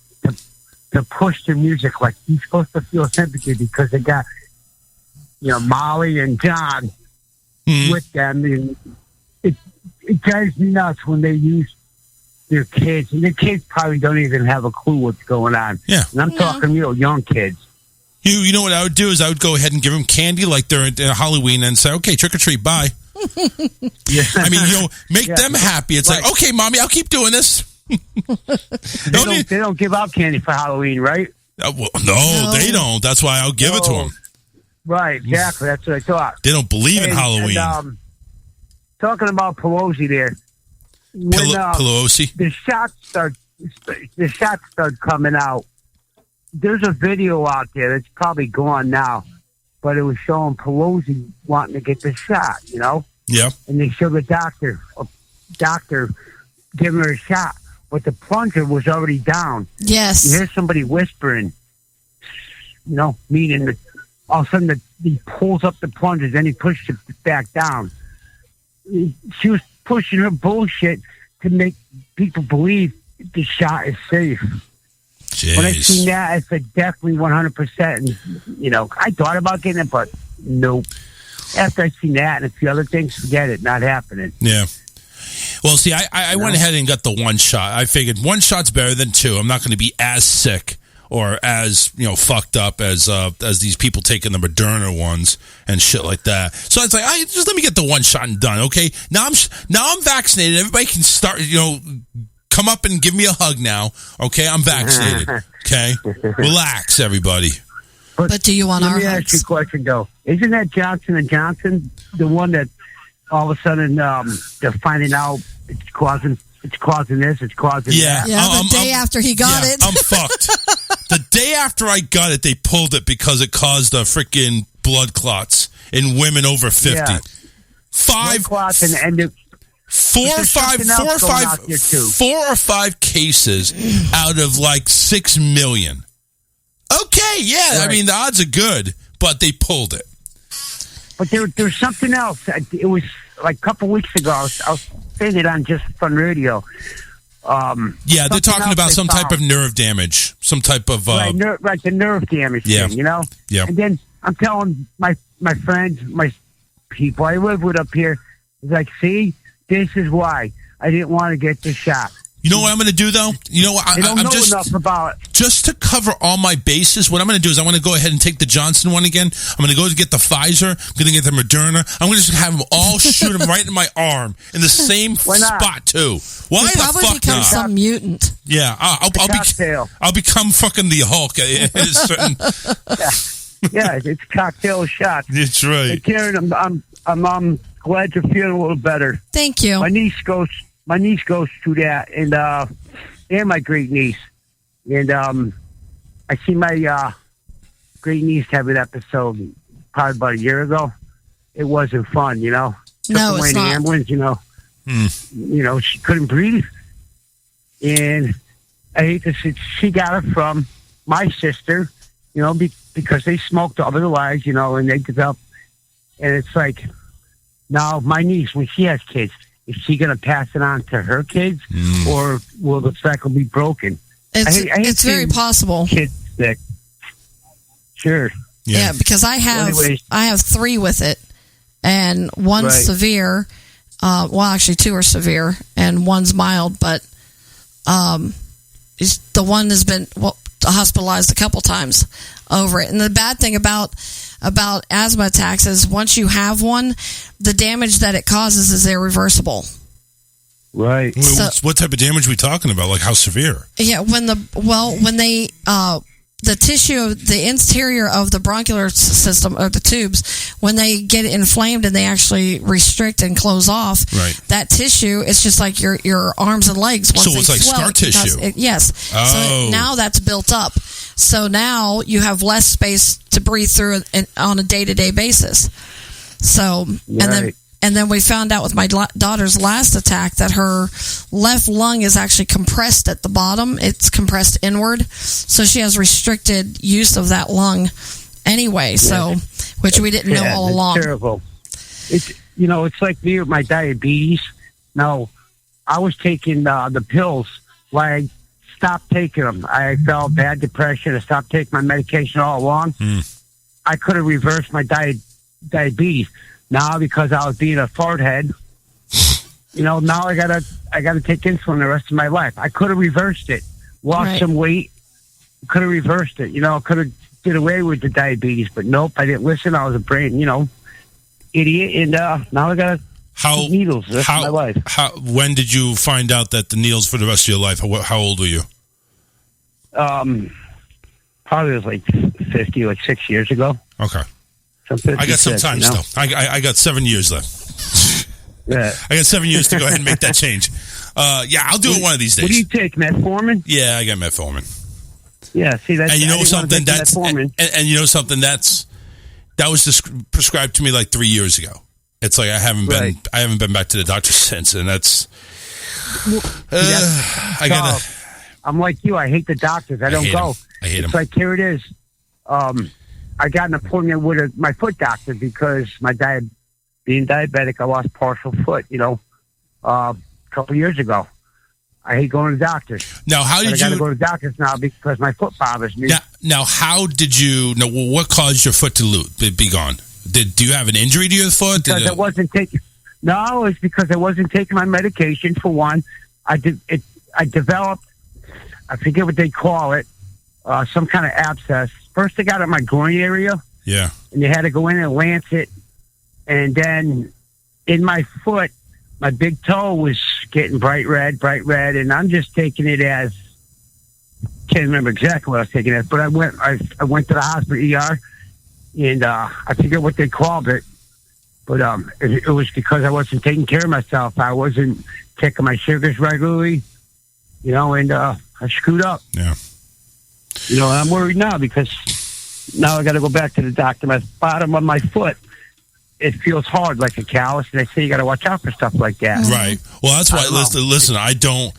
to push their music. Like, you're supposed to feel sympathy because they got, Molly and John with them. And it drives me nuts when they use their kids. And their kids probably don't even have a clue what's going on. Yeah. And I'm talking young kids. You know what I would do is I would go ahead and give them candy like they're at Halloween and say, okay, trick or treat, bye. Yeah. Make them happy. It's like, okay, mommy, I'll keep doing this. They don't give out candy for Halloween, right? No, they don't. That's why I'll give it to them. Right, exactly. That's what I thought. They don't believe in Halloween. And, talking about Pelosi there. Pelosi? The shots start coming out. There's a video out there that's probably gone now, but it was showing Pelosi wanting to get the shot, Yeah. And they showed the doctor giving her a shot, but the plunger was already down. Yes. You hear somebody whispering, meaning that all of a sudden he pulls up the plunger, then he pushes it back down. She was pushing her bullshit to make people believe the shot is safe. when I Jeez. seen that, I said definitely 100%. And, you know, I thought about getting it, but nope. After I seen that and a few other things, forget it, not happening. Yeah. Well, see, I went ahead and got the one shot. I figured one shot's better than two. I'm not going to be as sick or as, you know, fucked up as these people taking the Moderna ones and shit like that. So it's like, just let me get the one shot and done, okay? Now I'm vaccinated. Everybody can start, you know, come up and give me a hug now, okay? I'm vaccinated, okay? Relax, everybody. But do you want Let our me ask you hugs? a question, though. Isn't that Johnson & Johnson the one that all of a sudden they're finding out it's causing this, it's causing Yeah. that? Yeah, the day after he got it. I'm fucked. The day after I got it, they pulled it because it caused freaking blood clots in women over 50. Yeah. Five, Blood clots and the, four or there's five, something else going out there, too. 4 or 5 cases out of like 6 million. Okay, yeah, I Right. mean the odds are good, but they pulled it. but there's something else. It was like a couple weeks ago. I was saying it on Just Fun Radio. Yeah, they're Something talking else about they some type of found. nerve damage, some type of Right, the nerve damage Yeah. thing, you know? Yeah. And then I'm telling my friends, my people I live with up here, it's like, see, this is why I didn't want to get the shot. You know what I'm going to do though? You know what? They don't I'm know just enough about it. just to cover all my bases, what I'm going to do is I'm going to go ahead and take the Johnson one again. I'm going to go to get the Pfizer. I'm going to get the Moderna. I'm going to just have them all shoot them right in my arm in the same Why not? spot too. Why He'll the probably fuck become not? some mutant. Yeah, Cocktail. I'll become fucking the Hulk. At a certain, Yeah, it's cocktail shots. that's Hey, right. Karen, I'm glad you're feeling a little better. Thank you. My niece goes through that, and my great niece, and I see my great niece have an episode probably about a year ago. It wasn't fun, you know. Took No, her it's in the not. ambulance, you know. You know, she couldn't breathe, and I hate to say, she got it from my sister, you know, because they smoked all their lives, you know, and they developed, and it's like now my niece, when she has kids, is she going to pass it on to her kids, or will the cycle be broken? It's I hate it's very seeing possible. Kids sick. Sure. Yeah, because I anyways. have 3 with it, and one's Right. severe. Well, actually, 2 are severe, and one's mild. But the one has been hospitalized a couple times over it. And the bad thing about asthma attacks is once you have one, the damage that it causes is irreversible. Right. So- What type of damage are we talking about? Like how severe? Yeah, when they the tissue of the interior of the bronchial system or the tubes, when they get inflamed and they actually restrict and close off, Right. that tissue, it's just like your arms and legs. Once So they it's like swell, scar it becomes- tissue. yes. Oh. So now that's built up. So now you have less space to breathe through on a day-to-day basis. So Right. and then we found out with my daughter's last attack that her left lung is actually compressed at the bottom. It's compressed inward. So she has restricted use of that lung anyway. So, which we didn't know all it's along. terrible. It's, you know, it's like me with my diabetes. Now, I was taking the pills. Why I stopped taking them. I felt bad depression. I stopped taking my medication all along. I could have reversed my diabetes. Now, because I was being a fart head, you know, now I gotta take insulin the rest of my life. I could have reversed it, lost Right. some weight, could have reversed it. You know, could have did away with the diabetes, but nope, I didn't listen. I was a brain, you know, idiot, and now I gotta take needles the rest of my life. When did you find out that the needles for the rest of your life? How old were you? Probably was like 50, like 6 years ago. Okay. Some I got some 56, time you know? still. I got 7 years left. Yeah. I got 7 years to go ahead and make that change. Yeah, I'll do it one of these days. What do you take, metformin? Yeah, I got metformin. Yeah, see, that's... And you I know didn't wanna something take that's metformin. and you know something that was prescribed to me like 3 years ago. It's like I haven't been back to the doctor since, and that's I gotta. I'm like you. I hate the doctors. I don't hate go. 'em. I hate It's 'em. like, here it is. I got an appointment with my foot doctor because being diabetic, I lost partial foot, you know, a couple years ago. I hate going to the doctors. Now, how But did I got to you? go to the doctors now because my foot bothers me. Now, how did you? No, what caused your foot to be gone? Do you have an injury to your foot? Because I wasn't taking. No, it's because I wasn't taking my medication. For one, I developed. I forget what they call it. Some kind of abscess. First, I got it in my groin area. Yeah. And they had to go in and lance it, and then in my foot, my big toe was getting bright red, and I'm just taking it as. Can't remember exactly what I was taking it as, but I went to the hospital ER, and I forget what they called it. But it was because I wasn't taking care of myself. I wasn't taking my sugars regularly, and I screwed up. Yeah. And I'm worried now because now I got to go back to the doctor. My bottom of my foot, it feels hard like a callus, and they say you got to watch out for stuff like that. Right. Well, that's why. Listen, I don't.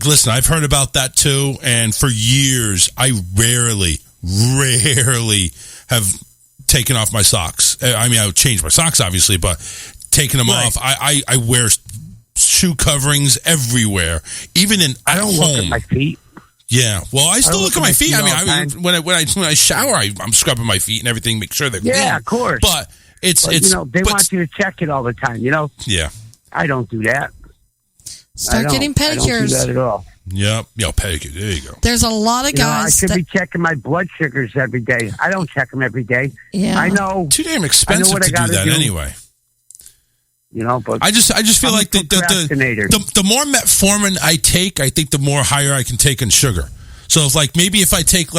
Listen, I've heard about that too, and for years, I rarely have taken off my socks. I mean, I would change my socks, obviously, but taking them off, I wear shoe coverings everywhere, even at home. Look at my feet. Yeah, well, I still look at my feet. I mean, when I shower, I'm scrubbing my feet and everything, make sure they're clean. Yeah, of course. But it's they want you to check it all the time. Yeah. I don't do that. Start getting pedicures. I don't do that at all. Yep. Pedicure. There you go. There's a lot of guys. I should be checking my blood sugars every day. I don't check them every day. Yeah. I know. Too damn expensive to do that anyway. But I just feel like the more metformin I take, I think the more higher I can take in sugar. So if if I take 5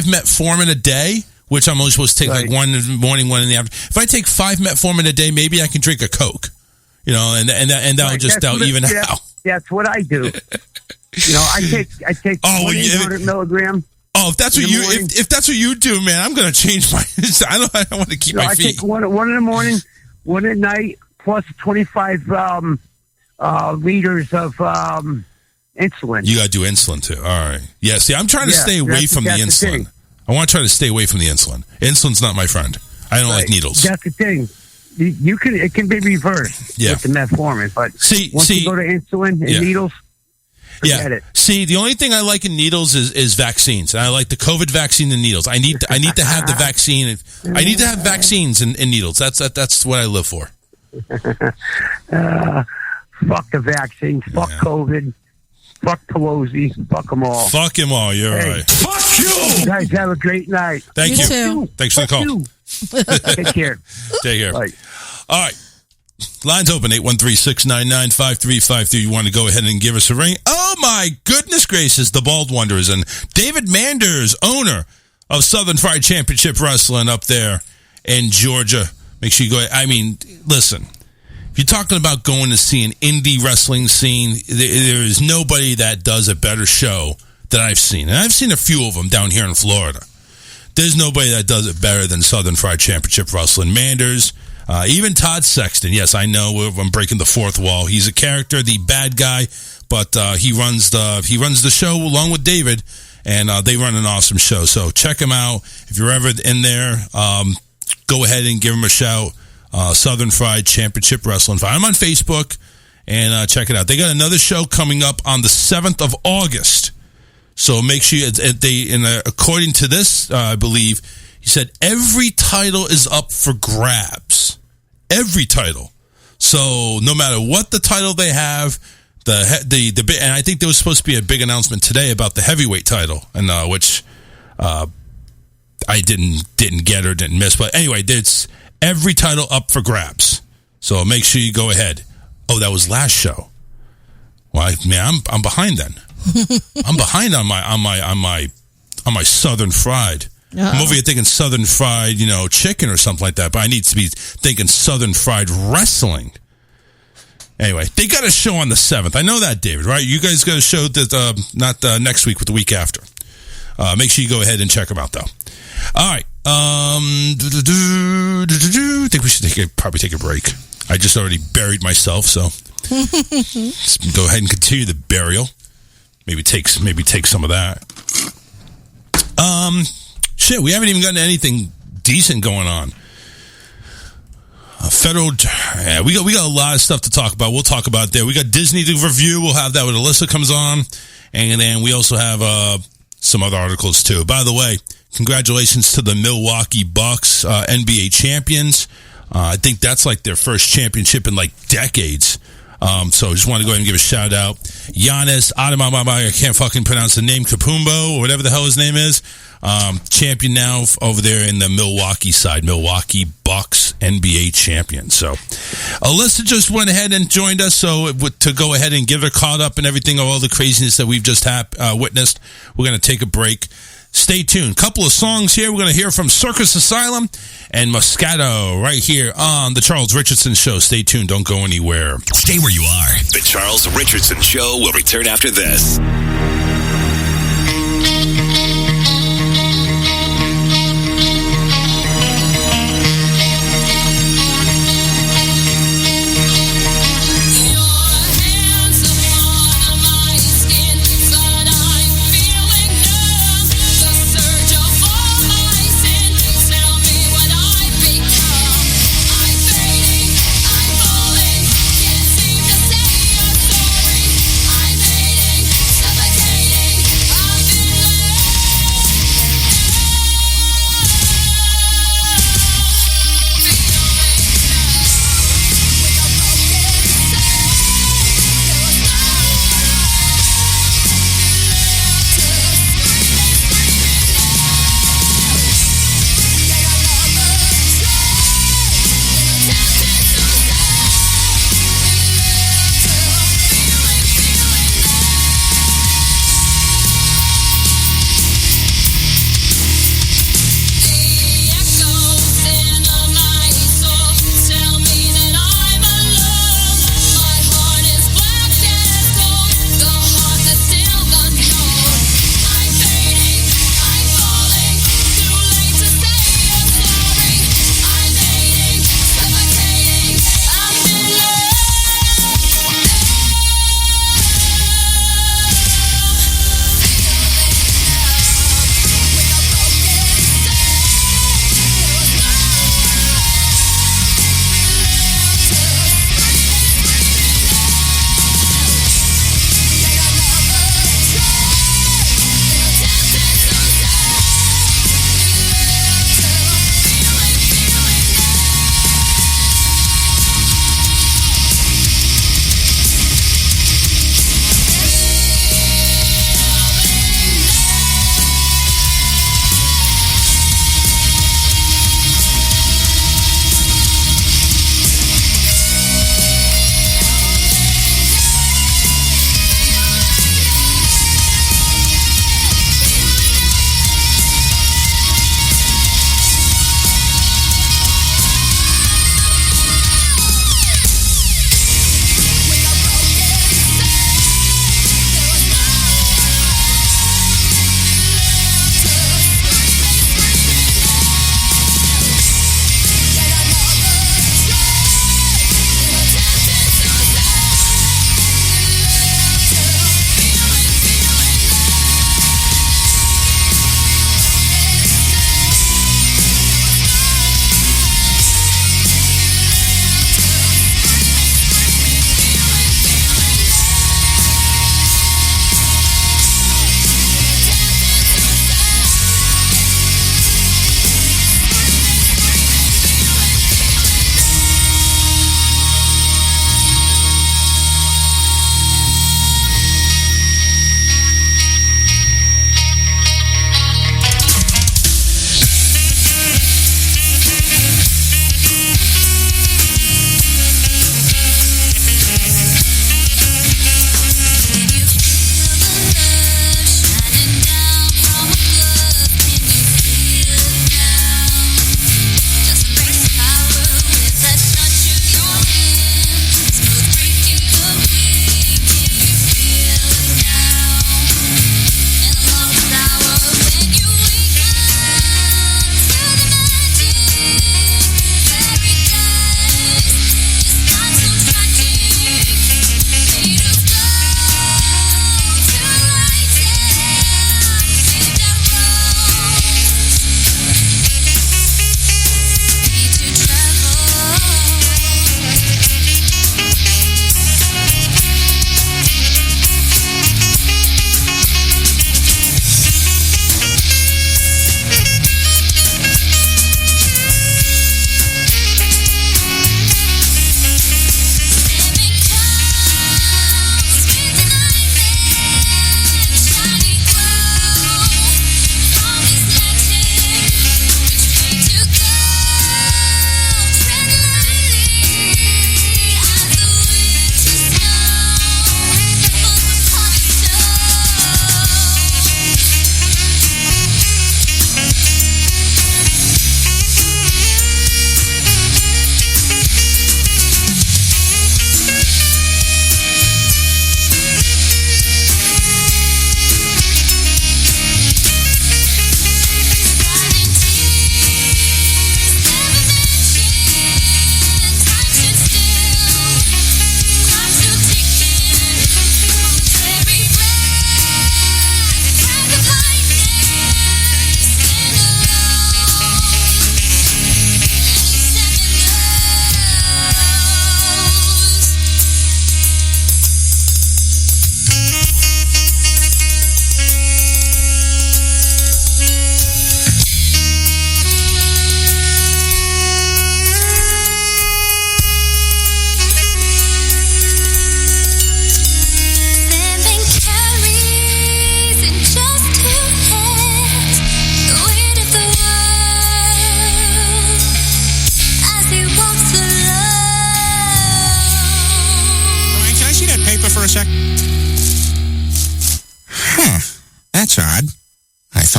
metformin a day, which I'm only supposed to take like one in the morning, one in the afternoon. If I take 5 metformin a day, maybe I can drink a Coke. And that'll even out. That's what I do. I take 100 milligrams. Oh, if that's what you do, man, I'm gonna change my. I don't want to keep my feet. I take one in the morning, one at night, plus 25 liters of insulin. You gotta do insulin too. All right. Yeah. See, I'm trying to stay away from the insulin. I want to try to stay away from the insulin. Insulin's not my friend. I don't like needles. That's the thing. It can be reversed with the metformin, but once you go to insulin and needles, forget it. See, the only thing I like in needles is vaccines. I like the COVID vaccine and needles. I need to have the vaccine. I need to have vaccines and needles. That's what I live for. Fuck the vaccines. Fuck COVID. Fuck Pelosi. Fuck them all. Fuck them all. You're right. Fuck you! You guys have a great night. Thank you. Too. Thanks for the call. Take care. Take care. Bye. All right. Lines open, 813-699-5353. You want to go ahead and give us a ring? Oh, my goodness gracious, the Bald Wonders. And David Manders, owner of Southern Fried Championship Wrestling up there in Georgia. Make sure you go. I mean, listen, if you're talking about going to see an indie wrestling scene, there is nobody that does a better show that I've seen. And I've seen a few of them down here in Florida. There's nobody that does it better than Southern Fried Championship Wrestling. Manders, even Todd Sexton. Yes, I know I'm breaking the fourth wall. He's a character, the bad guy, but he runs the show along with David, and they run an awesome show. So check him out. If you're ever in there, go ahead and give him a shout. Southern Fried Championship Wrestling. I'm on Facebook, and check it out. They got another show coming up on the 7th of August. So make sure according to this, I believe, he said every title is up for grabs. Every title. So no matter what the title they have, and I think there was supposed to be a big announcement today about the heavyweight title, and which I didn't get or didn't miss. But anyway, it's every title up for grabs. So make sure you go ahead. Oh, that was last show. Well, man, I'm behind then. I'm behind on my Southern Fried. I'm over here thinking Southern Fried, chicken or something like that. But I need to be thinking Southern Fried Wrestling. Anyway, they got a show on the 7th. I know that, David, right? You guys got a show that not next week, but the week after. Make sure you go ahead and check them out, though. All right. I think we should probably take a break. I just already buried myself, so let's go ahead and continue the burial. Maybe take some of that. Shit, we haven't even gotten anything decent going on. federal. Yeah, we got a lot of stuff to talk about. We'll talk about there. We got Disney to review. We'll have that when Alyssa comes on, and then we also have some other articles too. By the way, congratulations to the Milwaukee Bucks, NBA champions. I think that's like their first championship in like decades. So I just want to go ahead and give a shout out. Giannis Adamamama, I can't fucking pronounce the name, Kapumbo, or whatever the hell his name is. Champion now over there in the Milwaukee side. Milwaukee Bucks NBA champion. So Alyssa just went ahead and joined us to go ahead and get her caught up and everything, all the craziness that we've just witnessed. We're going to take a break. Stay tuned. Couple of songs here. We're going to hear from Circus Asylum and Moscato right here on The Charles Richardson Show. Stay tuned. Don't go anywhere. Stay where you are. The Charles Richardson Show will return after this.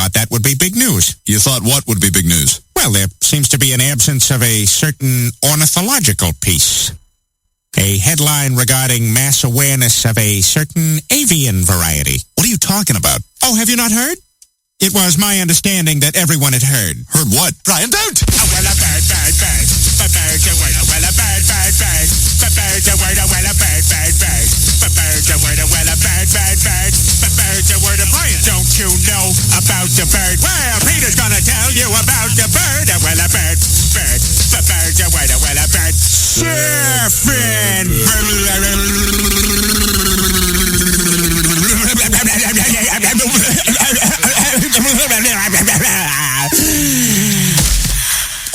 thought that would be big news. You thought what would be big news? Well, there seems to be an absence of a certain ornithological piece. A headline regarding mass awareness of a certain avian variety. What are you talking about? Oh, have you not heard? It was my understanding that everyone had heard. Heard what? Brian, don't! Oh, well, a bird, bird, bird. A bird's a word, well, a bird, bird, bird. A bird's a word, well, a bird, bird, bird. A bird's a word, well, a bird, bird, bird. A bird's a word, Brian. Don't you know about the bird? Well, Peter's gonna tell you about the bird. Well, a bird, bird. A bird's a word, well, a bird. Surfing.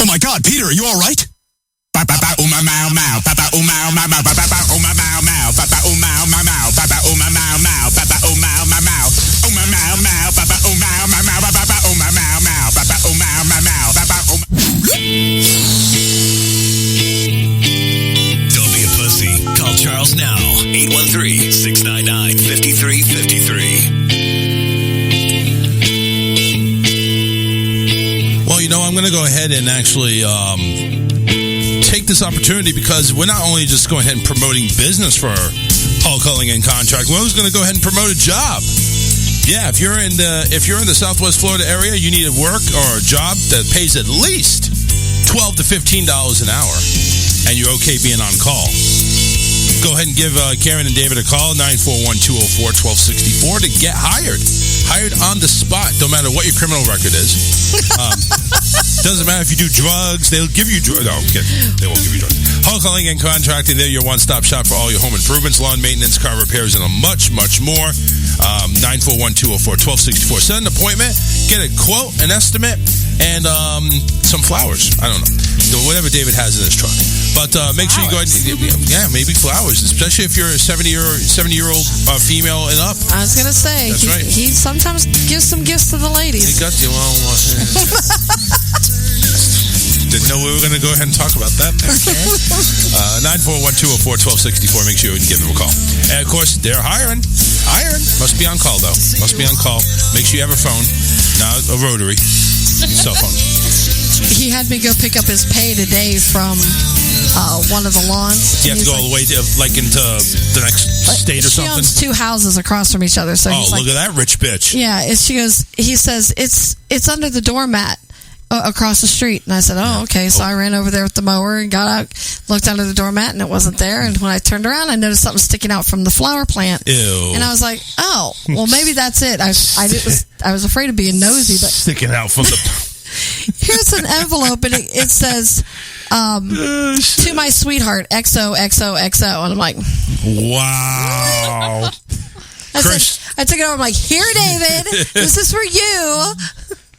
Oh my God, Peter, are you all right? Don't be a pussy. Call Charles now. 813-699-5353. Well, I'm going to go ahead and actually take this opportunity because we're not only just going ahead and promoting business for Hall Culling and Contract, we're also going to go ahead and promote a job. Yeah, if you're in the Southwest Florida area, you need a work or a job that pays at least $12 to $15 an hour, and you're okay being on call. Go ahead and give Karen and David a call, 941-204-1264, to get hired. Hired on the spot, no matter what your criminal record is. Doesn't matter if you do drugs, they'll give you drugs. No, I'm kidding. They won't give you drugs. Hall Culling and Contracting, they're your one-stop shop for all your home improvements, lawn maintenance, car repairs, and much, much more. 941-204-1264. Set an appointment, get a quote, an estimate, and some flowers. I don't know. Whatever David has in his truck. But make sure you go ahead and, maybe flowers, especially if you're a 70-year-old female and up. I was going to say, That's right. He sometimes gives some gifts to the ladies. He got you. Didn't know we were going to go ahead and talk about that. 941-204-1264. Make sure you give them a call. And, of course, they're hiring. Must be on call, though. Must be on call. Make sure you have a phone, not a rotary. Cell phone. He had me go pick up his pay today from one of the lawns. You have to go all the way to, into the next state or something? She owns 2 houses across from each other. So he's look at that rich bitch. Yeah, he says, it's under the doormat across the street. And I said, okay. So I ran over there with the mower and got out, looked under the doormat, and it wasn't there. And when I turned around, I noticed something sticking out from the flower plant. Ew. And I was like, oh, well, maybe that's it. I was afraid of being nosy, but sticking out from the... Here's an envelope, and it says, to my sweetheart, XOXOXO. And I'm like, wow. I took it over. I'm like, here, David, this is for you.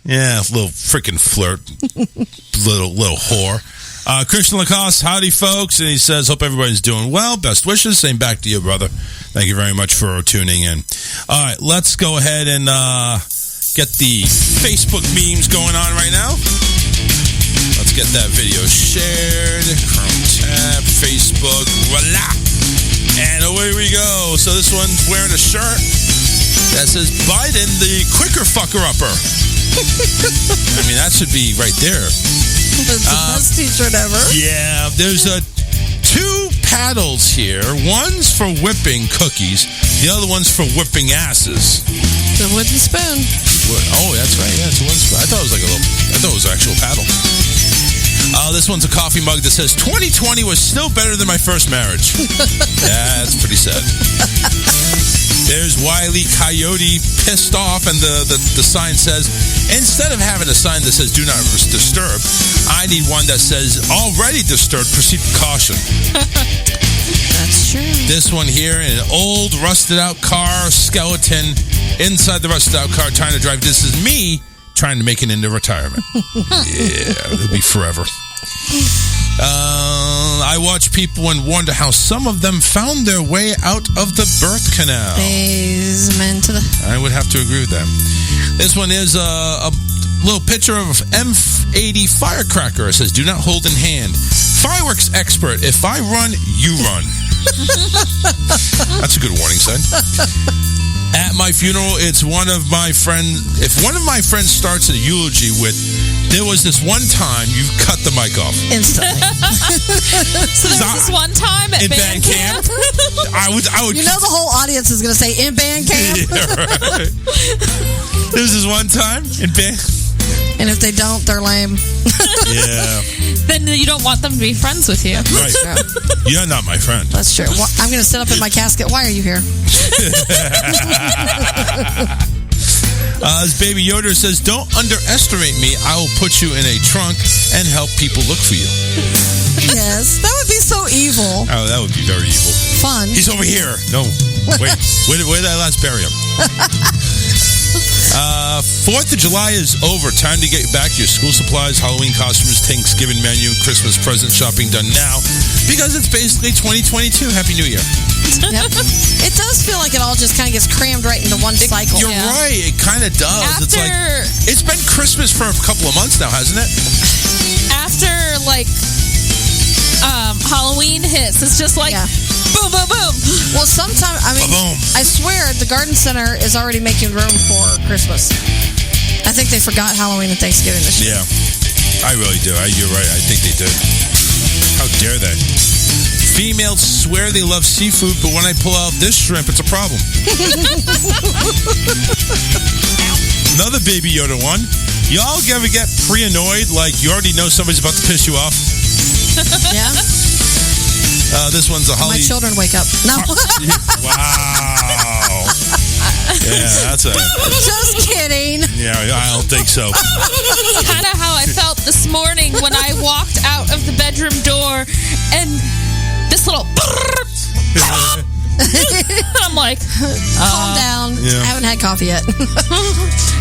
Yeah, little freaking flirt. little whore. Christian Lacoste, howdy, folks. And he says, hope everybody's doing well. Best wishes. Same back to you, brother. Thank you very much for tuning in. All right, let's go ahead and get the Facebook memes going on right now. Let's get that video shared. Chrome tab, Facebook, voila. And away we go. So this one's wearing a shirt that says, Biden, the quicker fucker-upper. I mean, that should be right there. That's the best t-shirt ever. Yeah, there's 2 paddles here. One's for whipping cookies. The other one's for whipping asses. The wooden spoon. Oh, that's right. Yeah, it's a wooden spoon. I thought it was an actual paddle. This one's a coffee mug that says 2020 was still better than my first marriage. Yeah, that's pretty sad. There's Wile E. Coyote pissed off, and the sign says, instead of having a sign that says do not disturb, I need one that says already disturbed, proceed with caution. That's true. This one here, an old rusted out car skeleton inside the rusted out car trying to drive. This is me trying to make it into retirement. Yeah, it'll be forever. I watch people and wonder how some of them found their way out of the birth canal. Amen to the... I would have to agree with that. This one is a little picture of F-80 firecracker. It says, do not hold in hand. Fireworks expert. If I run, you run. That's a good warning sign. At my funeral, it's one of my friends. If one of my friends starts a eulogy with, "There was this one time," you cut the mic off instantly. So there was this one time at in band camp. I would. You know the whole audience is going to say in band camp. Yeah, right. There was this one time in band. And if they don't, they're lame. Yeah. Then you don't want them to be friends with you. Right. You're not my friend. That's true. Well, I'm going to sit up in my casket. Why are you here? As Baby Yoda says, "Don't underestimate me. I will put you in a trunk and help people look for you." Yes. That would be so evil. Oh, that would be very evil. Fun. He's over here. No. Wait. Where did I last bury him? 4th of July is over. Time to get back your school supplies, Halloween costumes, Thanksgiving menu, Christmas present shopping done now, because it's basically 2022. Happy New Year. Yep. It does feel like it all just kind of gets crammed right into one cycle. You're right. It kind of does. It's like it's been Christmas for a couple of months now, hasn't it? After Halloween hits, it's just like boom, boom, boom. Well, sometimes I swear the garden center is already making room for Christmas. I think they forgot Halloween and Thanksgiving this year. Yeah, I really do. You're right. I think they did. How dare they? Females swear they love seafood, but when I pull out this shrimp, it's a problem. Another Baby Yoda one. Y'all ever get pre-annoyed, like you already know somebody's about to piss you off? Yeah. This one's a Holly. My children wake up. No. Wow. Yeah, that's a. Just kidding. Yeah, I don't think so. Kind of how I felt this morning when I walked out of the bedroom door and this little. I'm like, calm down. Yeah. I haven't had coffee yet.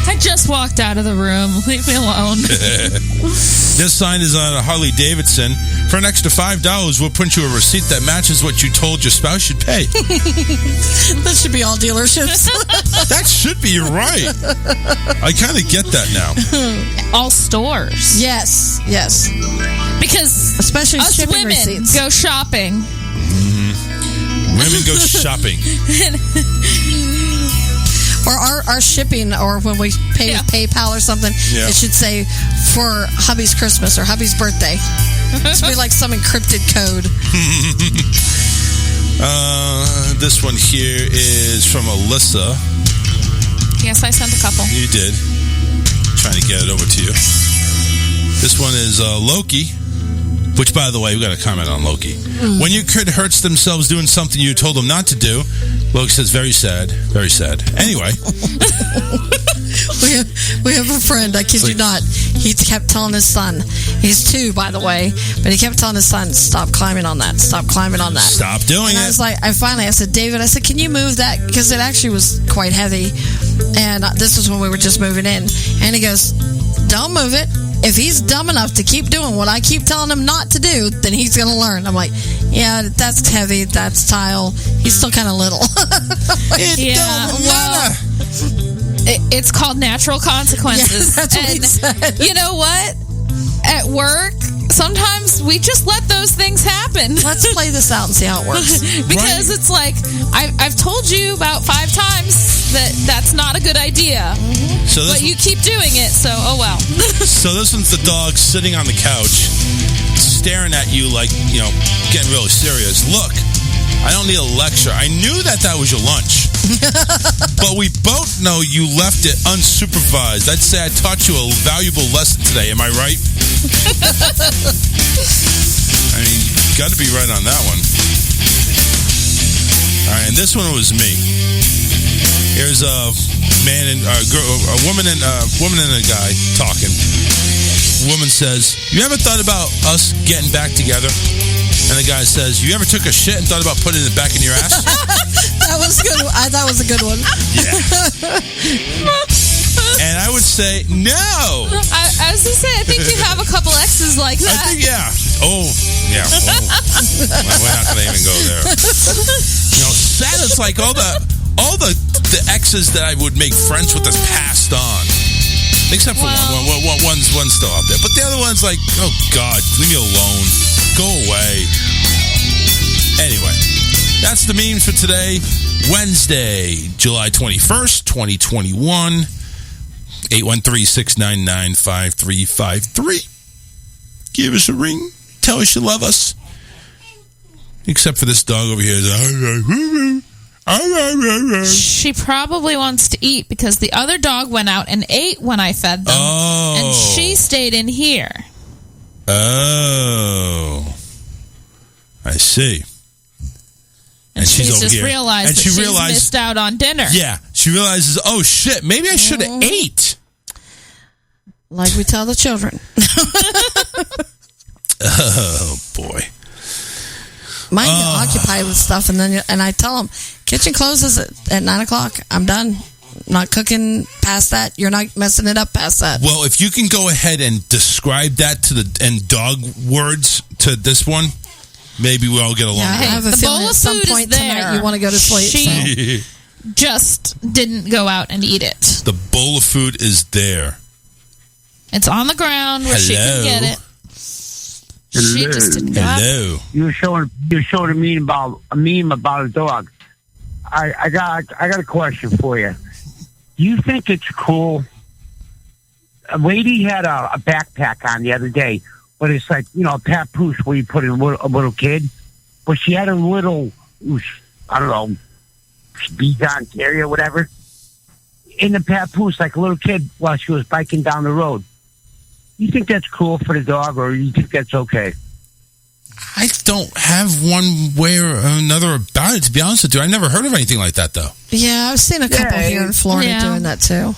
I just walked out of the room. Leave me alone. This sign is on a Harley Davidson. For an extra $5, we'll print you a receipt that matches what you told your spouse should pay. That should be all dealerships. That should be, you're right. I kind of get that now. All stores. Yes. Because especially us shipping women receipts. go shopping. Women go shopping. Or our shipping, or when we pay with PayPal or something, it should say for hubby's Christmas or hubby's birthday. It should be like some encrypted code. This one here is from Alyssa. Yes, I sent a couple. You did. Trying to get it over to you. This one is Loki. Which, by the way, we got a comment on Loki. When your kid hurts themselves doing something you told them not to do, Loki says, very sad, very sad. Anyway. we have a friend, I kid you not. He kept telling his son, he's 2, by the way, but he kept telling his son, stop climbing on that, stop climbing on that. Stop doing it. I was like, I said, David, can you move that? Because it actually was quite heavy. And this was when we were just moving in. And he goes, don't move it. If he's dumb enough to keep doing what I keep telling him not to do, then he's going to learn. I'm like, yeah, that's heavy. That's tile. He's still kind of little. It don't matter. It's called natural consequences. Yeah, that's what he said. You know what? At work, sometimes we just let those things happen. Let's play this out and see how it works. Because it's like, I've told you about 5 times that that's not a good idea. So but you keep doing it, so oh well. So this one's the dog sitting on the couch, staring at you like, getting really serious. Look, I don't need a lecture. I knew that was your lunch. But we both know you left it unsupervised. I'd say I taught you a valuable lesson today. Am I right? I mean, you got to be right on that one. All right, and this one was me. Here's a man and a woman and a guy talking. Woman says, "You ever thought about us getting back together?" And the guy says, "You ever took a shit and thought about putting it back in your ass?" That was good. That was a good one. Yeah. And I would say, no. I was going to say, I think you have a couple exes like that. I think, yeah. Oh, yeah. Oh. We're not going to even go there. Sad is like all the exes that I would make friends with us passed on. Except for one's still out there. But the other one's like, oh, God, leave me alone. Go away. Anyway, that's the memes for today. Wednesday, July 21st, 2021. 813-699-5353. Give us a ring. Tell us you love us. Except for this dog over here. She probably wants to eat because the other dog went out and ate when I fed them. Oh. And she stayed in here. Oh. I see. And she's over just here. realized And that she she's realized, missed out on dinner. Yeah. She realizes, oh, shit, maybe I should have ate. Like we tell the children. Oh, boy. Mine get occupied with stuff, and I tell them, kitchen closes at 9 o'clock. I'm done. I'm not cooking past that. You're not messing it up past that. Well, if you can go ahead and describe that in dog words to this one, maybe we'll all get along. Yeah, I have a the feeling bowl at of some food point is there. tonight you want to go to sleep. She just didn't go out and eat it. The bowl of food is there. It's on the ground where she can get it. She just didn't go out. Hello. You're showing a meme about a dog. I got a question for you. Do you think it's cool? A lady had a backpack on the other day, but it's like, a papoose where you put in a little kid. But she had a little, I don't know, Bichon Terrier or whatever, in the papoose like a little kid while she was biking down the road. You think that's cool for the dog, or you think that's okay? I don't have one way or another about it, to be honest with you. I never heard of anything like that, though. Yeah, I've seen a couple here in Florida doing that, too.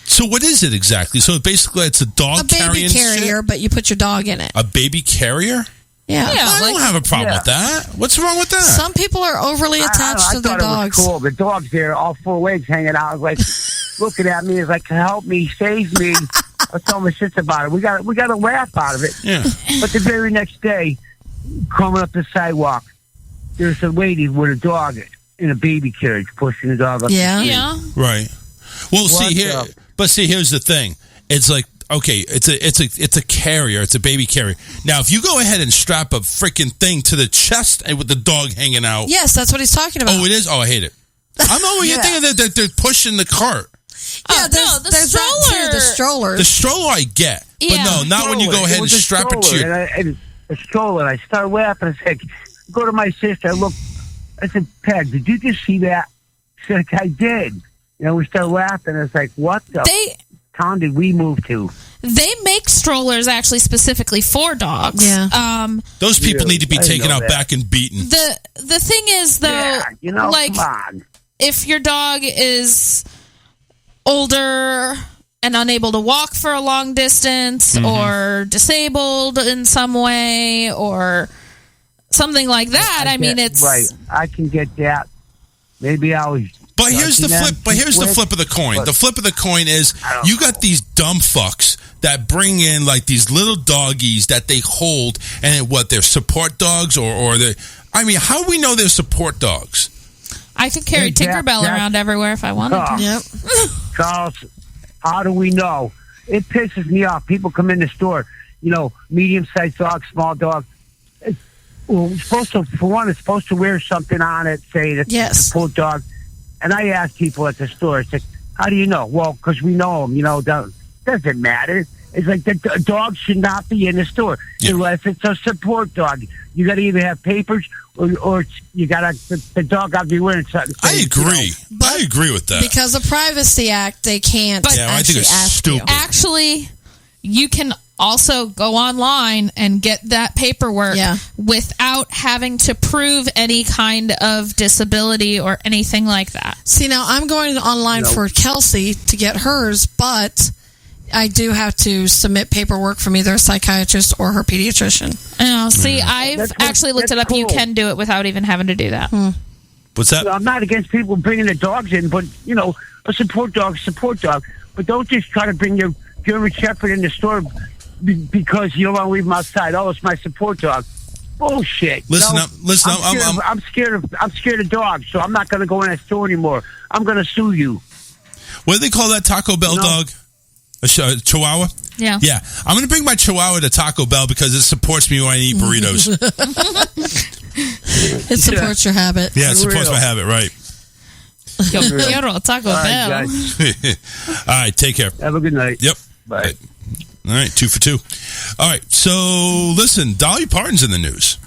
So what is it exactly? So basically it's a dog carrying A baby carrier, but you put your dog in it. A baby carrier? Yeah. I don't have a problem with that. What's wrong with that? Some people are overly attached to their dogs. It was cool. The dog's there, all four legs hanging out. I was like, looking at me, is like, help me, save me. I was telling my sister about it. We got a laugh out of it. Yeah. But the very next day, coming up the sidewalk, there's a lady with a dog in a baby carriage pushing the dog up. Yeah. Right. Well, here's the thing. It's like, okay, it's a carrier. It's a baby carrier. Now, if you go ahead and strap a freaking thing to the chest and with the dog hanging out. Yes, that's what he's talking about. Oh, it is? Oh, I hate it. I'm over here thinking that they're pushing the cart. Yeah, there's the that stroller. too, the stroller. The stroller I get. Yeah. But no, not when you go ahead and strap it to your... And a stroller. I started laughing. I said, go to my sister. I said, Peg, did you just see that? She said, I did. We started laughing. It's like, what the town did we move to? They make strollers actually specifically for dogs. Yeah. Those people need to be taken out back and beaten. The thing is, though, like, come on. if your dog is older and unable to walk for a long distance or disabled in some way or something like that, it's... Right. I can get that. Maybe I was... But here's the flip. But here's the flip of the coin. The flip of the coin is you got these dumb fucks that bring in like these little doggies that they hold, and they're support dogs or they. I mean, how do we know they're support dogs? I could carry Tinkerbell around everywhere if I wanted to. Yep. Charles, how do we know? It pisses me off. People come in the store, medium-sized dog, small dog. It's supposed to wear something on it, say it's a support dog. And I ask people at the store, it's like, how do you know? Well, because we know them, doesn't matter. It's like the dog should not be in the store unless it's a support dog. You got to either have papers or you got the dog got to be wearing something. I agree. I agree with that. Because of Privacy Act, they can't I think it's stupid. Actually, you can also go online and get that paperwork without having to prove any kind of disability or anything like that. See, now I'm going online for Kelsey to get hers, but I do have to submit paperwork from either a psychiatrist or her pediatrician. I've actually looked it up. Cool. You can do it without even having to do that. What's that? I'm not against people bringing their dogs in, but, a support dog. But don't just try to bring your German Shepherd in the store because you don't want to leave them outside. Oh, it's my support dog. Bullshit. Listen up. I'm scared of dogs, so I'm not going to go in that store anymore. I'm going to sue you. What do they call that Taco Bell dog? A Chihuahua? Yeah. Yeah. I'm going to bring my Chihuahua to Taco Bell because it supports me when I eat burritos. It supports your habit. Yeah, it supports my habit, right. Yo quiero Taco All right, Bell. guys. All right, take care. Have a good night. Yep. Bye. All right, 2 for 2. All right, so listen, Dolly Parton's in the news.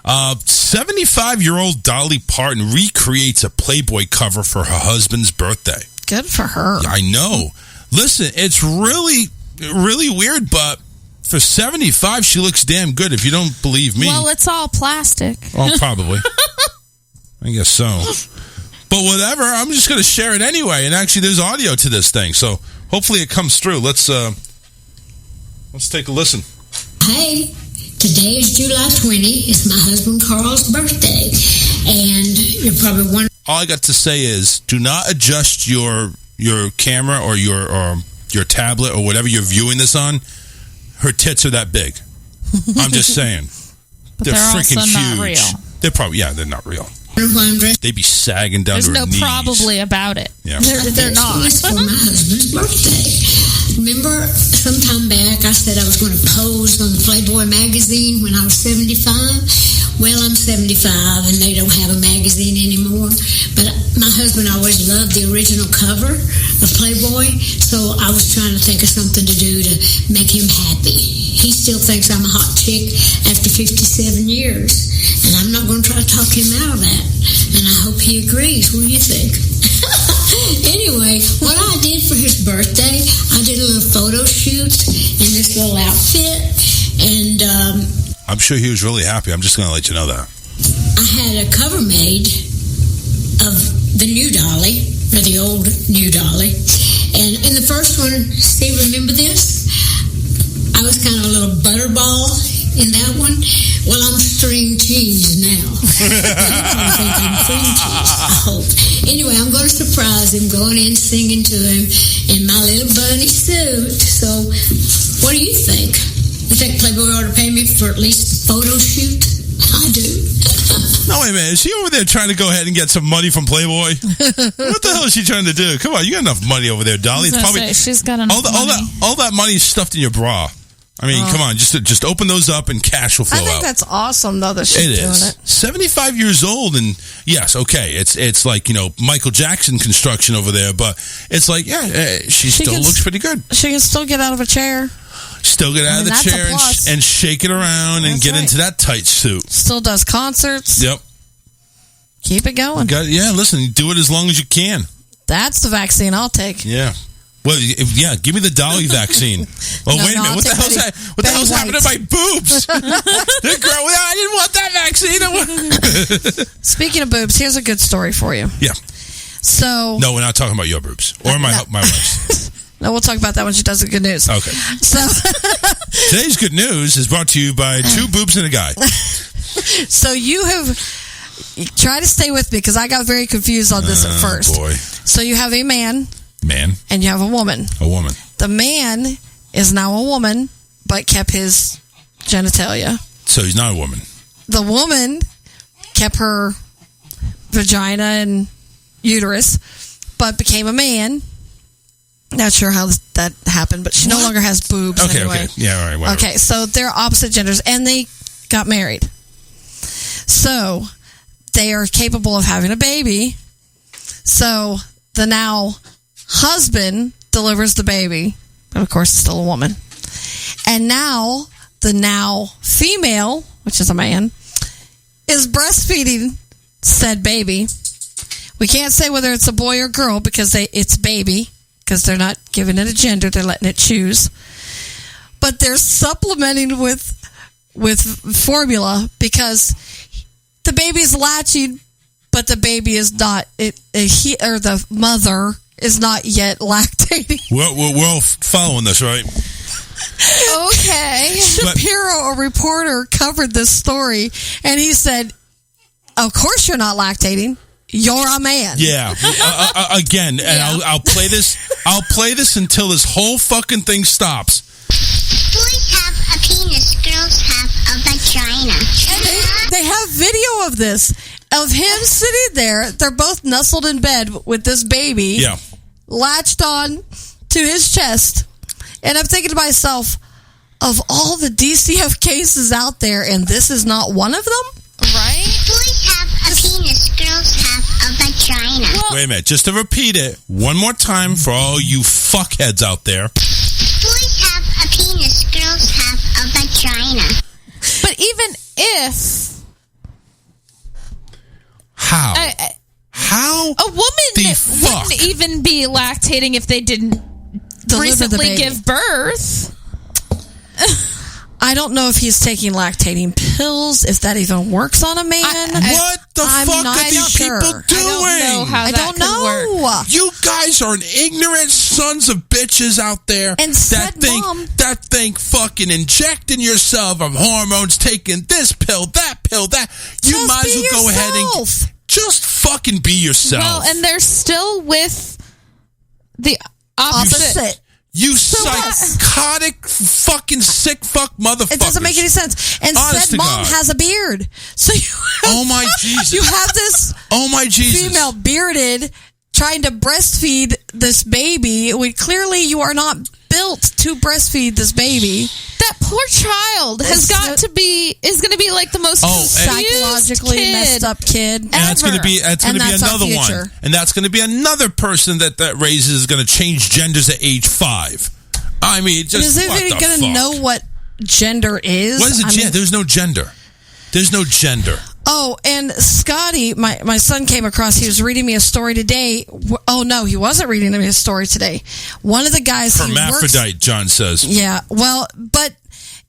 75-year-old Dolly Parton recreates a Playboy cover for her husband's birthday. Good for her. I know. Listen, it's really, really weird, but for 75, she looks damn good, if you don't believe me. Well, it's all plastic. Oh, probably. I guess so. But whatever, I'm just going to share it anyway. And actually, there's audio to this thing, so hopefully it comes through. Let's take a listen. Hey, today is July 20. It's my husband Carl's birthday. And you're probably wondering... All I got to say is, do not adjust your camera or your tablet or whatever you're viewing this on. Her tits are that big. I'm just saying. But they're also freaking huge. not real. They're probably, they're not real. They'd be sagging down There's to her no knees. probably about it. Yeah. They're not. It's for my husband's birthday. Remember, some time back, I said I was going to pose on the Playboy magazine when I was 75. Well, I'm 75, and they don't have a magazine anymore. But my husband always loved the original cover of Playboy, so I was trying to think of something to do to make him happy. He still thinks I'm a hot chick after 57 years, and I'm not going to try to talk him out of that. And I hope he agrees. What do you think? Anyway, what I did for his birthday, I did a little photo shoot in this little outfit, and I'm sure he was really happy. I'm just going to let you know that. I had a cover made of the new Dolly, or the old new Dolly. And in the first one, Steve, remember this? I was kind of a little butterball in that one. Well, I'm string cheese now. I think I'm cream cheese, I hope. Anyway, I'm going to surprise him, going in singing to him in my little bunny suit. So, what do you think? You think Playboy ought to pay me for at least a photo shoot? I do. No, wait a minute. Is she over there trying to go ahead and get some money from Playboy? What the hell is she trying to do? Come on, you got enough money over there, Dolly. It's probably She's got enough money. all that money is stuffed in your bra. I mean, come on, just open those up and cash will flow I think out. that's awesome, though, that she's doing it. 75 years old, and yes, okay, it's like, Michael Jackson construction over there, but it's like, she still looks pretty good. She can still get out of a chair. Still get out of the that's a chair plus. and shake it around and That's get right. into that tight suit. Still does concerts. Yep. Keep it going. Listen, do it as long as you can. That's the vaccine I'll take. Yeah. Well, give me the Dolly vaccine. Oh, No, wait a no, minute. I'll What the take hell's Betty- that? What the hell's Betty happening to my boobs? They're growing. I didn't want that vaccine. Speaking of boobs, here's a good story for you. Yeah. So No, we're not talking about your boobs or my wife's. no, we'll talk about that when she does the good news. Okay. So Today's good news is brought to you by two boobs and a guy. so you have try to stay with me because I got very confused on this at first. Boy. So you have a man Man. and you have a woman. A woman. The man is now a woman, but kept his genitalia. So he's not a woman. The woman kept her vagina and uterus, but became a man. Not sure how that happened, but she no longer has boobs anyway. Okay. Yeah, all right. Whatever. Okay, so they're opposite genders, and they got married. So they are capable of having a baby. So the now husband delivers the baby, but of course it's still a woman. And now the now female, which is a man, is breastfeeding said baby. We can't say whether it's a boy or girl because it's baby, because they're not giving it a gender, they're letting it choose. But they're supplementing with formula because the baby's latching, but the baby is not. The mother is not yet lactating. We're all following this, right? Okay. Shapiro, a reporter, covered this story, and he said, "Of course you're not lactating. You're a man." Yeah. Again, and I'll play this. I'll play this until this whole fucking thing stops. Boys have a penis, girls have a vagina. And they have video of this, of him sitting there. They're both nestled in bed with this baby, latched on to his chest. And I'm thinking to myself, of all the DCF cases out there, and this is not one of them? Right? Boys have a penis, girls have a a vagina. Wait a minute. Just to repeat it one more time for all you fuckheads out there. Boys have a penis, girls have a vagina. But even if How? How? a woman wouldn't even be lactating if they didn't recently give birth. I don't know if he's taking lactating pills, if that even works on a man. What the fuck are these people doing? I don't know how I that don't could know. work. You guys are ignorant sons of bitches out there And that think fucking injecting yourself of hormones, taking this pill, that. You Just might as be well go ahead and yourself. just fucking be yourself. Well, and they're still with the opposite. You psychotic fucking sick fuck motherfuckers. It doesn't make any sense. And Honest said to mom God. has a beard. So you have, Oh my Jesus. You have this female bearded trying to breastfeed this baby when clearly you are not built to breastfeed this baby. That poor child is going to be like the most psychologically messed up kid. And that's going to be another one. And that's going to be another person that raises is going to change genders at age 5. I mean, just is what anybody the going to fuck? know what gender is? What is it? There's no gender. There's no gender. Oh, and Scotty, my son came across, he was reading me a story today. Oh, no, he wasn't reading me a story today. One of the guys Hermaphrodite, John says. Yeah, well, but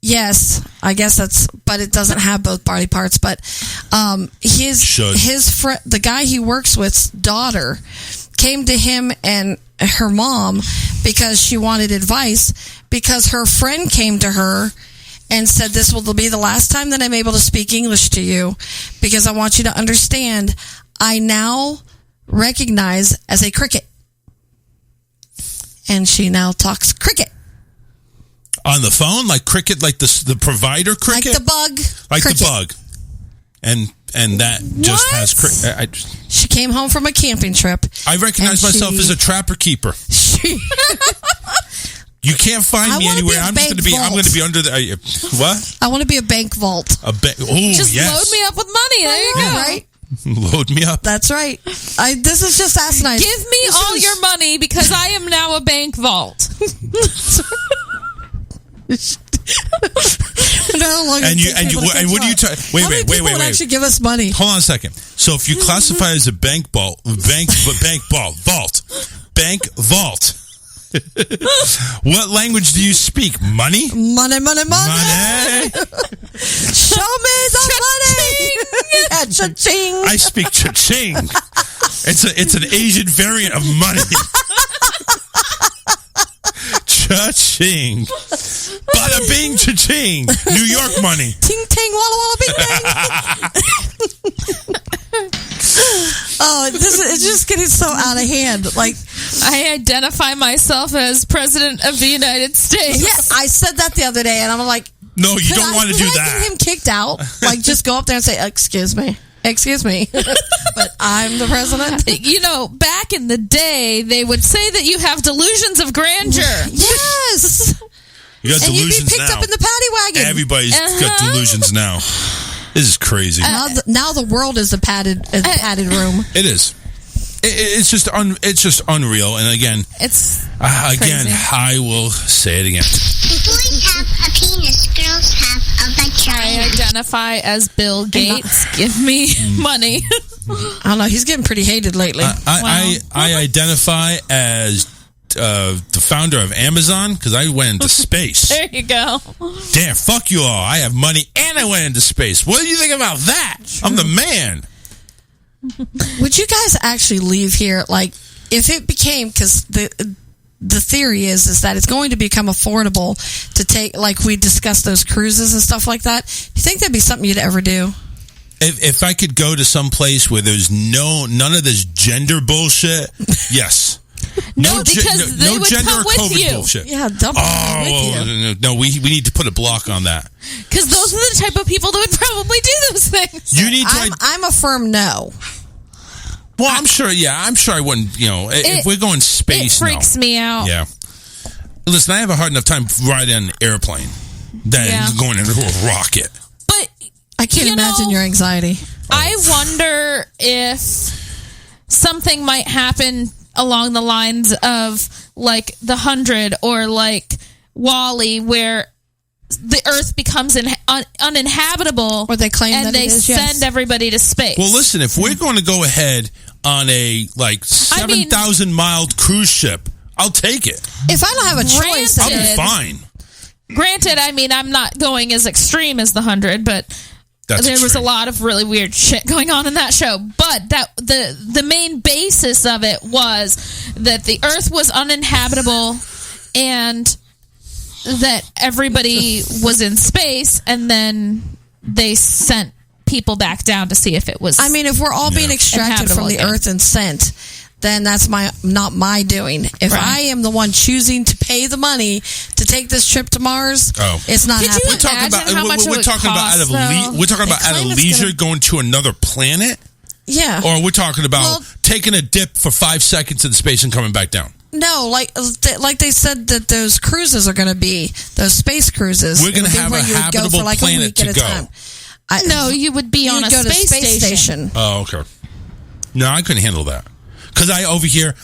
yes, I guess but it doesn't have both body parts. But his friend, the guy he works with's daughter, came to him and her mom because she wanted advice because her friend came to her and said, this will be the last time that I'm able to speak English to you because I want you to understand I now recognize as a cricket. And she now talks cricket. On the phone? Like cricket, like the provider cricket? Like the bug. Like cricket. the bug. And that just has cricket. She came home from a camping trip. I recognize myself as a trapper keeper. You can't find me anywhere. I'm going to be under the what? I want to be a bank vault. Oh, Just load me up with money. There you go. Right? Load me up. That's right. This is just asinine. Give me all your money because I am now a bank vault. And what do you wait. Actually give us money. Hold on a second. So if you classify as a bank vault, what language do you speak? Money? Money. Money? Show me the money. Cha-ching. I speak cha-ching. It's an Asian variant of money. Cha-ching. Bada bing cha-ching. New York money. Ting ting walla walla bing bang. Oh, it's just getting so out of hand. Like, I identify myself as President of the United States. Yeah, I said that the other day, and I'm like, no, you don't want to do that. Get him kicked out. Like, just go up there and say, excuse me, but I'm the president. You know, back in the day, they would say that you have delusions of grandeur. Yes. You got delusions you'd be picked now. up in the paddy wagon. Everybody's got delusions now. This is crazy. Now the world is a padded room. It is. It's just unreal. And again, it's crazy. I will say it again. Boys have a penis, girls have a vagina. I identify as Bill Gates. Give me money. I don't know. He's getting pretty hated lately. I identify as the founder of Amazon because I went into space. There you go. Damn, fuck you all. I have money and I went into space. What do you think about that? True. I'm the man. Would you guys actually leave here? Like, if it became, because the theory is that it's going to become affordable to take, like we discussed those cruises and stuff like that. Do you think that'd be something you'd ever do? If I could go to some place where there's none of this gender bullshit, yes. No, because they would gender come or with COVID you. bullshit. Yeah, dump with you. No, we need to put a block on that. Because those are the type of people that would probably do those things. You need to. I'm a firm no. Well, I'm sure. Yeah, I'm sure I wouldn't. If we're going space, it freaks me out. Yeah. Listen, I have a hard enough time riding an airplane than going into a rocket. But I can't imagine your anxiety. I wonder if something might happen along the lines of like the 100 or like Wall-E, where the Earth becomes uninhabitable, or they claim and that they it is, send everybody to space. Well, listen, if we're going to go ahead on a 7,000 mile cruise ship, I'll take it. If I don't have a choice, I'll be fine. Granted, I mean, I'm not going as extreme as the 100, but there was a lot of really weird shit going on in that show. But that the main basis of it was that the Earth was uninhabitable and that everybody was in space, and then they sent people back down to see if it was. I mean, if we're all being extracted from the Earth and sent, then that's not my doing. If I am the one choosing to pay the money to take this trip to Mars, it's not happening. We're talking about out of leisure going to another planet. Yeah. Or we're talking about taking a dip for 5 seconds in space and coming back down. No, like they said that those cruises are going to be, those space cruises. We're going to have a habitable planet to go. No, you would be on a space station. Oh, okay. No, I couldn't handle that. Because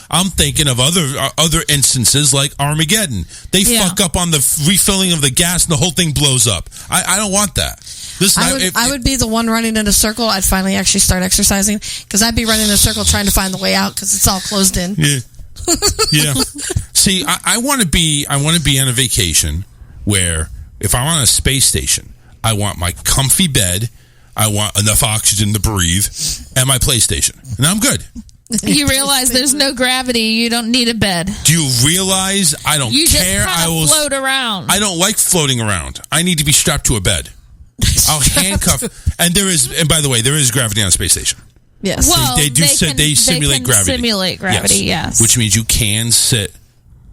I'm thinking of other instances like Armageddon. They fuck up on the refilling of the gas and the whole thing blows up. I don't want that. Listen, I would be the one running in a circle. I'd finally actually start exercising because I'd be running in a circle trying to find the way out because it's all closed in. Yeah. Yeah. See, I want to be on a vacation where if I'm on a space station, I want my comfy bed, I want enough oxygen to breathe, and my PlayStation. And I'm good. You realize there's no gravity. You don't need a bed. Do you realize I don't you care? You just float around. I don't like floating around. I need to be strapped to a bed. I'll handcuff. And by the way, there is gravity on a space station. Yes. Well, they simulate gravity. Simulate gravity, yes. Which means you can sit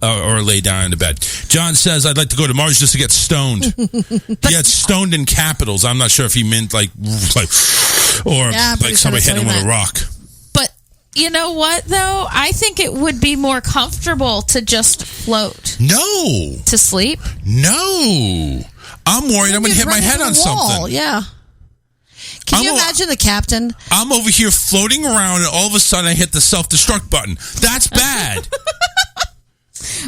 or lay down in the bed. John says, I'd like to go to Mars just to get stoned. Get stoned in capitals. I'm not sure if he meant like somebody hit him with a rock. But you know what, though? I think it would be more comfortable to just float. No. To sleep? No. I'm worried I'm going to hit my head on something. Yeah. Can you imagine the captain? I'm over here floating around, and all of a sudden I hit the self-destruct button. That's bad.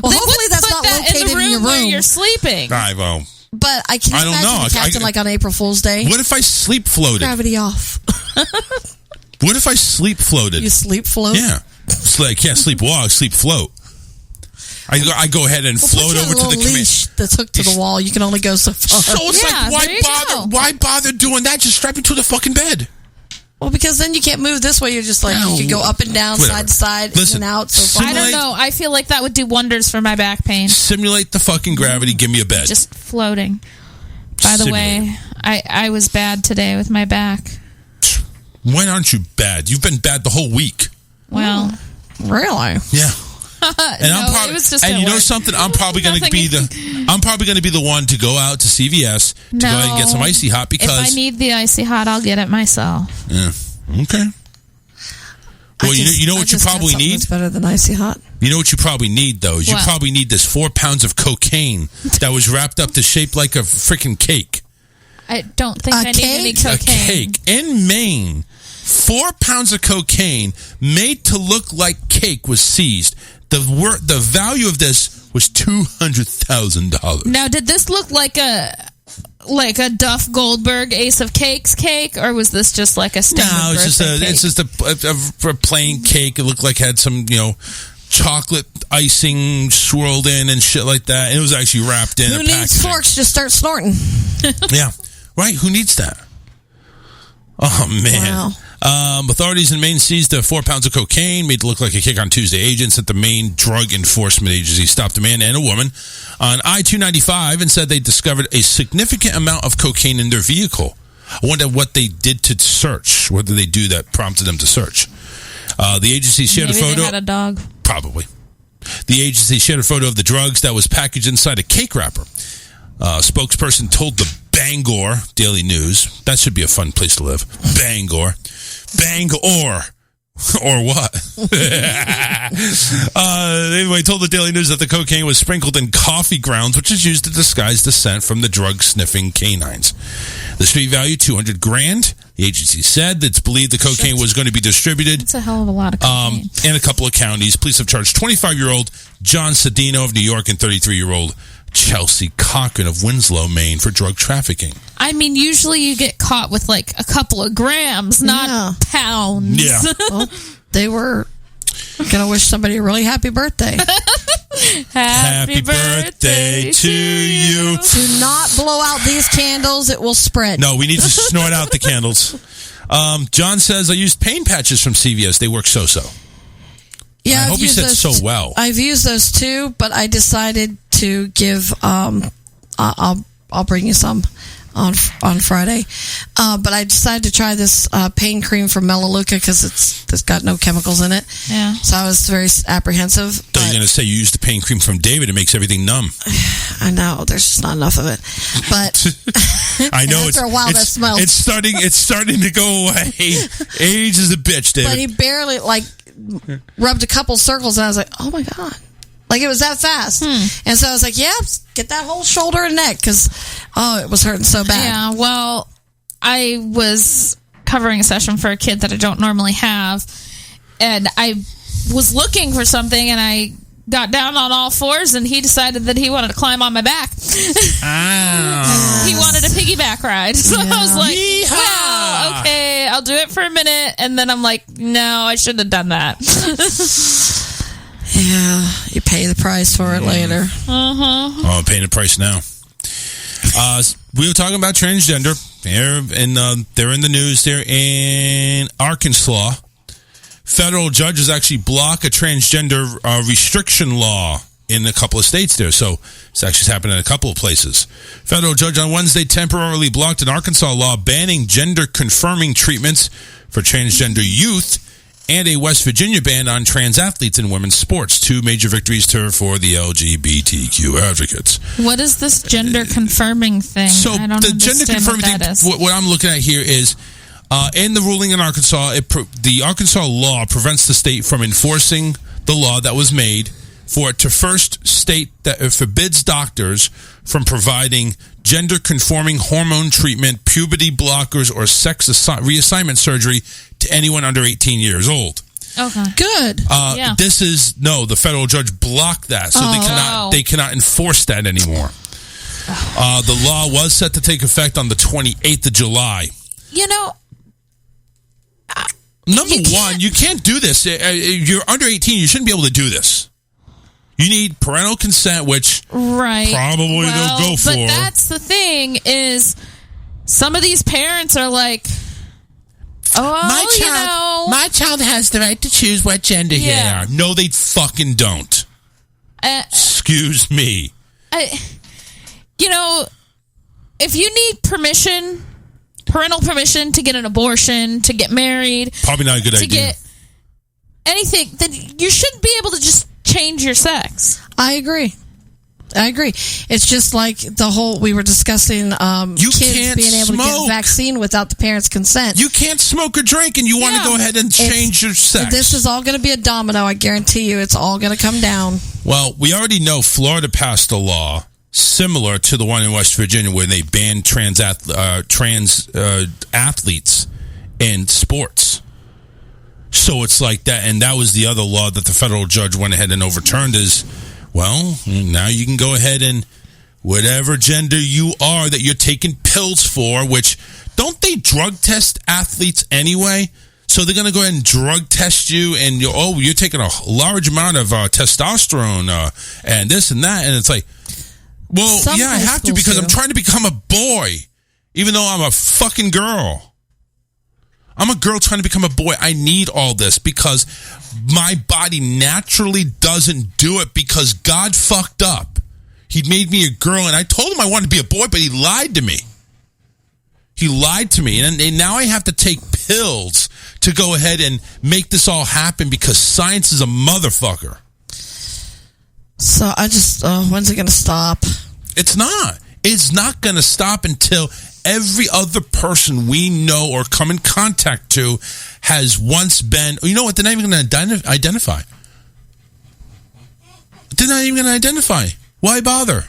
Well, hopefully that's not located in your room where you're sleeping. But I can't imagine the captain like on April Fool's Day. What if I sleep floated? Gravity off. What if I sleep floated? You sleep float? Yeah. It's like, sleep walk, sleep float. I go ahead and float over to the leash that's hooked to the wall. You can only go so far. So it's why bother doing that? Just strap it to the fucking bed. Well, because then you can't move this way. You're just like, you can go up and down, side to side, in and out. So far. I don't know. I feel like that would do wonders for my back pain. Simulate the fucking gravity. Give me a bed. Just floating. By the way, I was bad today with my back. When aren't you bad? You've been bad the whole week. Well. Really? Yeah. It was just you know something? I'm probably going to be the one to go out to CVS to go ahead and get some icy hot because if I need the icy hot, I'll get it myself. Yeah. Okay. Well, you know what you probably need? It's better than icy hot. You know what you probably need though? Is you probably need this 4 pounds of cocaine that was wrapped up to shape like a freaking cake. I don't think I need any cocaine. A cake in Maine. 4 pounds of cocaine made to look like cake was seized. The value of this was $200,000. Now, did this look like a Duff Goldberg Ace of Cakes cake, or was this just like a standard? No, it's just a plain cake. It looked like it had some chocolate icing swirled in and shit like that. And it was actually wrapped in. Who needs forks? Just start snorting. Yeah, right. Who needs that? Oh man. Wow. Authorities in Maine seized 4 pounds of cocaine made to look like a cake on Tuesday. Agents at the Maine Drug Enforcement Agency stopped a man and a woman on I-295 and said they discovered a significant amount of cocaine in their vehicle. I wonder what they did to search. What did they do that prompted them to search? The agency shared a photo. They had a dog. Probably. The agency shared a photo of the drugs that was packaged inside a cake wrapper. Spokesperson told the Bangor Daily News. That should be a fun place to live. Bangor. Or what? Anyway, told the Daily News that the cocaine was sprinkled in coffee grounds, which is used to disguise the scent from the drug-sniffing canines. The street value, $200,000. The agency said it's believed the cocaine was going to be distributed. That's a hell of a lot of cocaine. In a couple of counties. Police have charged 25-year-old John Cedino of New York and 33-year-old Chelsea Cochran of Winslow, Maine, for drug trafficking. I mean, usually you get caught with like a couple of grams, not pounds. Yeah. Well, they were going to wish somebody a really happy birthday. Happy birthday to you. Do not blow out these candles. It will spread. No, we need to snort out the candles. John says, I used pain patches from CVS. They work so-so. Yeah, I I've hope you used said those so well. I've used those too, but I decided to give. I'll bring you some on Friday. But I decided to try this pain cream from Melaleuca because it's got no chemicals in it. Yeah. So I was very apprehensive. So you're going to say you used the pain cream from David. It makes everything numb. I know there's just not enough of it, but I know after a while that smells. It's starting to go away. Age is a bitch, David. But he barely rubbed a couple circles, and I was like, oh my god. Like, it was that fast. And so I was like, yeah, get that whole shoulder and neck, because, it was hurting so bad. Yeah, well, I was covering a session for a kid that I don't normally have, and I was looking for something, and I got down on all fours, and he decided that he wanted to climb on my back. He wanted a piggyback ride. So I was like, well, okay, I'll do it for a minute, and then I'm like, no, I shouldn't have done that. Yeah, you pay the price for it later. Uh-huh. Oh, I'm paying the price now. We were talking about transgender. They're in the news. They're in Arkansas. Federal judges actually block a transgender restriction law in a couple of states there. So it's actually happened in a couple of places. Federal judge on Wednesday temporarily blocked an Arkansas law banning gender-confirming treatments for transgender youth and a West Virginia ban on trans athletes in women's sports. Two major victories for the LGBTQ advocates. What is this gender-confirming thing? So I don't the gender-confirming thing, what I'm looking at here is, in the ruling in Arkansas, the Arkansas law prevents the state from enforcing the law that was made for it to first state that it forbids doctors from providing gender-conforming hormone treatment, puberty blockers, or sex reassignment surgery to anyone under 18 years old. Okay. Good. The federal judge blocked that, so they cannot enforce that anymore. The law was set to take effect on the 28th of July. You know, Number one, you can't do this. You're under 18. You shouldn't be able to do this. You need parental consent, which probably they'll go for. But that's the thing is, some of these parents are like, my child has the right to choose what gender they are. No, they fucking don't. Excuse me. If you need parental permission to get an abortion, to get married, probably not a good idea. To get anything, then you shouldn't be able to just change your sex. I agree. It's just like the whole, we were discussing kids being able to get a vaccine without the parents' consent. You can't smoke or drink, and you want to go ahead and change your sex. This is all going to be a domino. I guarantee you it's all going to come down. Well, we already know Florida passed a law similar to the one in West Virginia where they banned trans athletes in sports. So it's like that, and that was the other law that the federal judge went ahead and overturned is, well, now you can go ahead and whatever gender you are that you're taking pills for, which don't they drug test athletes anyway? So they're going to go ahead and drug test you, and you're taking a large amount of testosterone and this and that, and it's like, well, yeah, I have to because I'm trying to become a boy, even though I'm a fucking girl. I'm a girl trying to become a boy. I need all this because my body naturally doesn't do it because God fucked up. He made me a girl, and I told him I wanted to be a boy, but he lied to me. He lied to me, and now I have to take pills to go ahead and make this all happen because science is a motherfucker. So I just, when's it going to stop? It's not. It's not going to stop until every other person we know or come in contact to has once been, you know what, they're not even going to identify. They're not even going to identify. Why bother?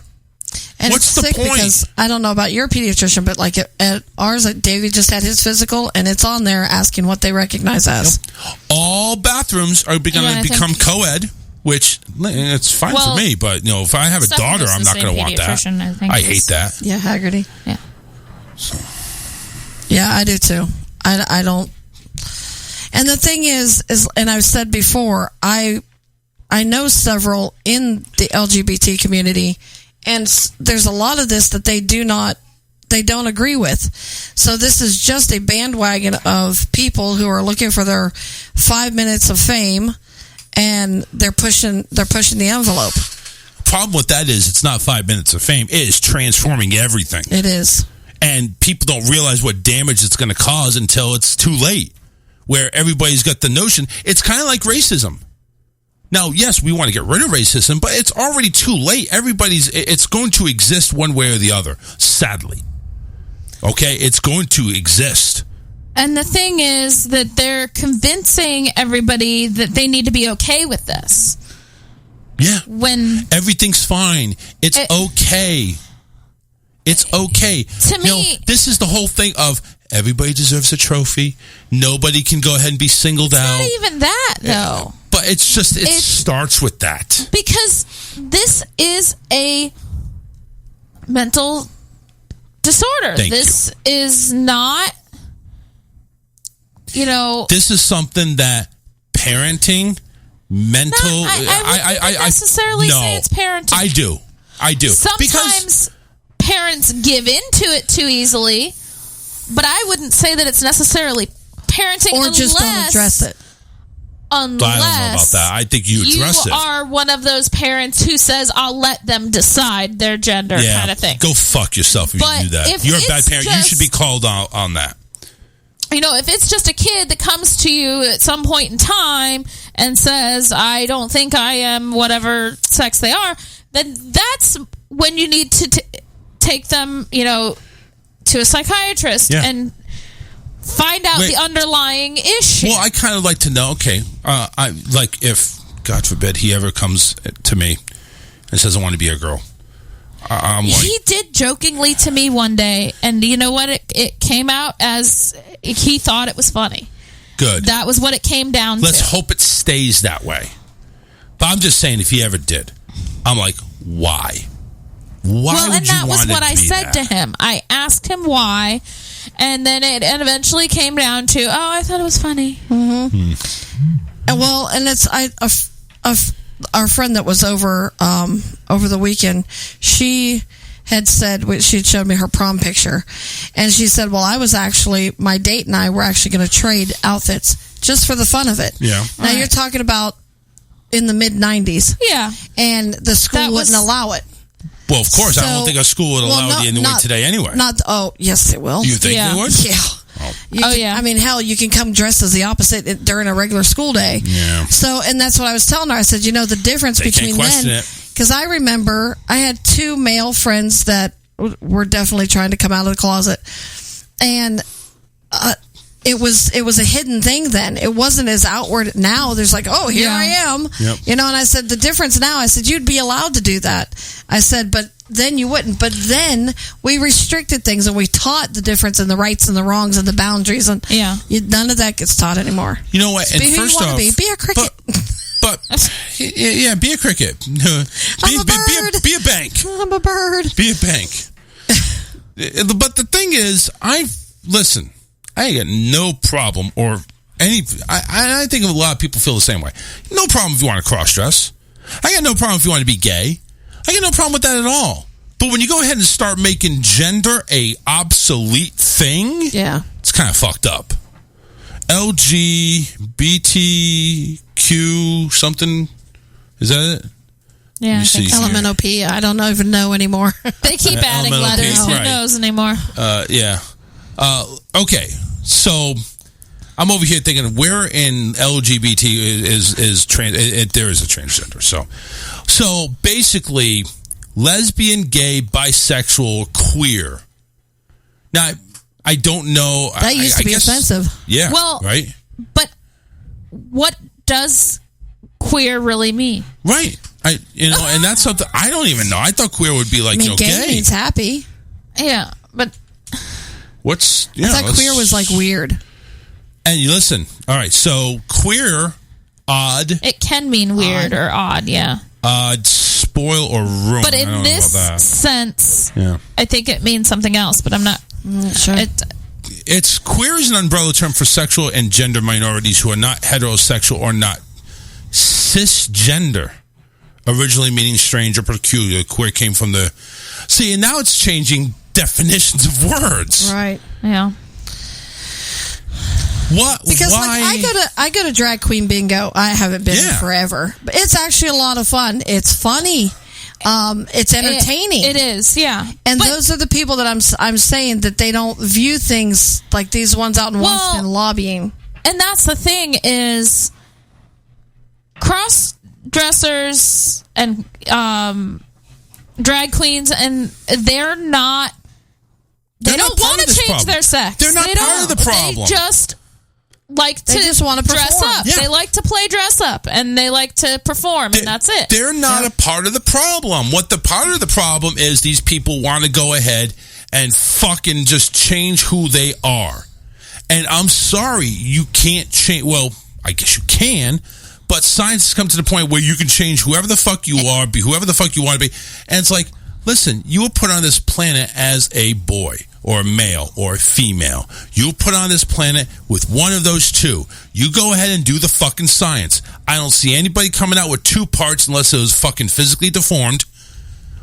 And What's it's the sick point? Because I don't know about your pediatrician, but like at ours, Davey just had his physical, and it's on there asking what they recognize as. All bathrooms are going to become co-ed, which it's fine for me. But if I have a daughter, I'm not going to want that. I hate that. Yeah, Haggerty. Yeah. Yeah, I do too. I don't. And the thing is, and I've said before, I know several in the LGBT community, and there's a lot of this that they don't agree with. So this is just a bandwagon of people who are looking for their 5 minutes of fame, and they're pushing the envelope. Problem with that is it's not 5 minutes of fame. It is transforming everything. It is. And people don't realize what damage it's going to cause until it's too late, where everybody's got the notion. It's kind of like racism. Now, yes, we want to get rid of racism, but it's already too late. It's going to exist one way or the other, sadly. Okay? It's going to exist. And the thing is that they're convincing everybody that they need to be okay with this. Yeah. When everything's fine. It's okay. It's okay. To me, this is the whole thing of everybody deserves a trophy. Nobody can go ahead and be singled out. Not even that, though. But it starts with that. Because this is a mental disorder. This is not, This is something that parenting, mental. I wouldn't necessarily say it's parenting. I do. Sometimes parents give into it too easily, but I wouldn't say that it's necessarily parenting or just don't address it. Unless I don't know about that. I think you address it. You are one of those parents who says, I'll let them decide their gender kind of thing. Go fuck yourself if you do that. You're a bad parent. You should be called out on that. If it's just a kid that comes to you at some point in time and says, I don't think I am whatever sex they are, then that's when you need to take them, to a psychiatrist and find out the underlying issue. Well, I kind of like to know, if, God forbid, he ever comes to me and says, I want to be a girl. I'm like... He did jokingly to me one day, and you know what? It came out as he thought it was funny. Good. That was what it came down to. Let's hope it stays that way. But I'm just saying, if he ever did, I'm like, why? Why would you want to do that? Well, and that was what I said to him. I asked him why, and then it eventually came down to, I thought it was funny. Mm-hmm. Well, and it's our friend that was over the weekend. She had said, she had showed me her prom picture, and she said, well, my date and I were actually going to trade outfits just for the fun of it. Yeah. Now you're talking about in the mid-90s. Yeah. And the school wouldn't allow it. Well, of course. I don't think a school would allow it anyway today anyway. Yes, it will. You think they would? Yeah. I mean, hell, you can come dressed as the opposite during a regular school day. Yeah. So, and that's what I was telling her. I said, the difference between then, because I remember I had two male friends that were definitely trying to come out of the closet, and it was a hidden thing then. It wasn't as outward. Now there's like, here I am. Yep. And I said, the difference now, I said, you'd be allowed to do that. I said, but then you wouldn't. But then we restricted things, and we taught the difference and the rights and the wrongs and the boundaries, and none of that gets taught anymore. You know what? Just be who you want to be. Be a cricket. But be a cricket. I'm a bird. Be a bank. I'm a bird. Be a bank. But the thing is, I ain't got no problem I think a lot of people feel the same way. No problem if you want to cross-dress. I got no problem if you want to be gay. I got no problem with that at all. But when you go ahead and start making gender a obsolete thing, it's kind of fucked up. LGBTQ something, is that it? Yeah, I think LMNOP. I don't even know anymore. They keep adding letters. Who knows anymore? Okay, so I'm over here thinking, where in LGBT is trans? There is a transgender. So basically, lesbian, gay, bisexual, queer. Now, I don't know. That used to be offensive. Yeah. Well, right. But what does queer really mean? Right. And that's something I don't even know. I thought queer would be like, gay gay. means happy. Yeah, but I thought queer was like weird. And you listen. All right, so queer, odd. It can mean weird or odd, yeah. Odd, spoil or ruin. But in this sense, I think it means something else. But I'm not sure. It's queer is an umbrella term for sexual and gender minorities who are not heterosexual or not cisgender. Originally meaning strange or peculiar. Queer came from the... See, and now it's changing definitions of words. Right. Yeah. What? Because why? like I go to drag queen bingo. I haven't been in forever, but it's actually a lot of fun. It's funny. It's entertaining. It is, yeah. And those are the people that I'm saying that they don't view things like these ones out in Washington lobbying. And that's the thing is cross dressers and drag queens, and they don't want to change their sex. They're not part of the problem. They just like to want to dress perform. up. Yeah. They like to play dress up, and they like to perform, and that's it. They're not a part of the problem. What the part of the problem is, these people want to go ahead and fucking just change who they are. And I'm sorry, you can't change. Well, I guess you can, but science has come to the point where you can change whoever the fuck you are, be whoever the fuck you want to be. And it's like, listen, you were put on this planet as a boy or a male or a female. You were put on this planet with one of those two. You go ahead and do the fucking science. I don't see anybody coming out with two parts unless it was fucking physically deformed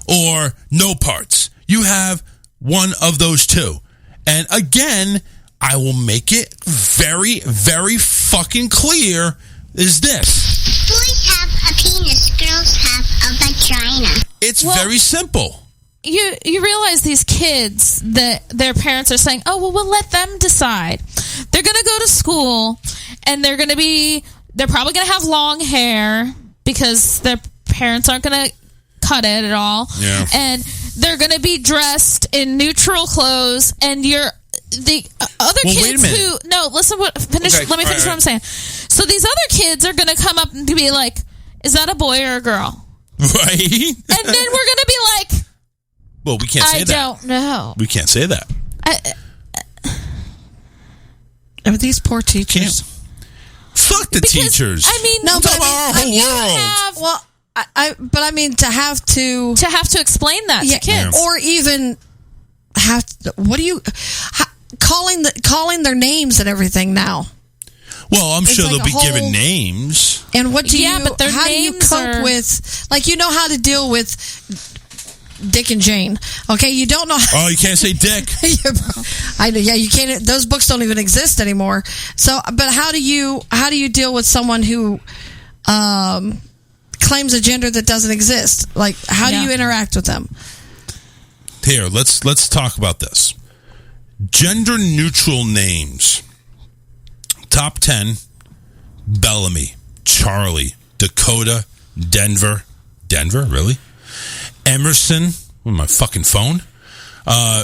or no parts. You have one of those two. And again, I will make it very, very fucking clear is this. Boys have a penis, girls have a vagina. It's very simple. You realize these kids that their parents are saying, oh, well, we'll let them decide. They're going to go to school, and they're probably going to have long hair because their parents aren't going to cut it at all. Yeah. And they're going to be dressed in neutral clothes, and the other kids who... No, listen, let me finish what I'm saying. So these other kids are going to come up and be like, is that a boy or a girl? Right. And then we're going to be like... Well, we can't say that. I don't know. We can't say that. These poor teachers. Fuck the teachers. I mean, no, but our whole world. But I mean, to have to explain that to kids, or even have to, calling their names and everything now. Well, I'm sure like they'll be given names. And what do but their how do you names cope with? Like, you know how to deal with Dick and Jane. Okay, you don't know. Oh, you can't say Dick. You can't. Those books don't even exist anymore. So, but how do you deal with someone who claims a gender that doesn't exist? Like, how do you interact with them? Here, let's talk about this. Gender neutral names. Top 10: Bellamy, Charlie, Dakota, Denver, really? Emerson, with my fucking phone.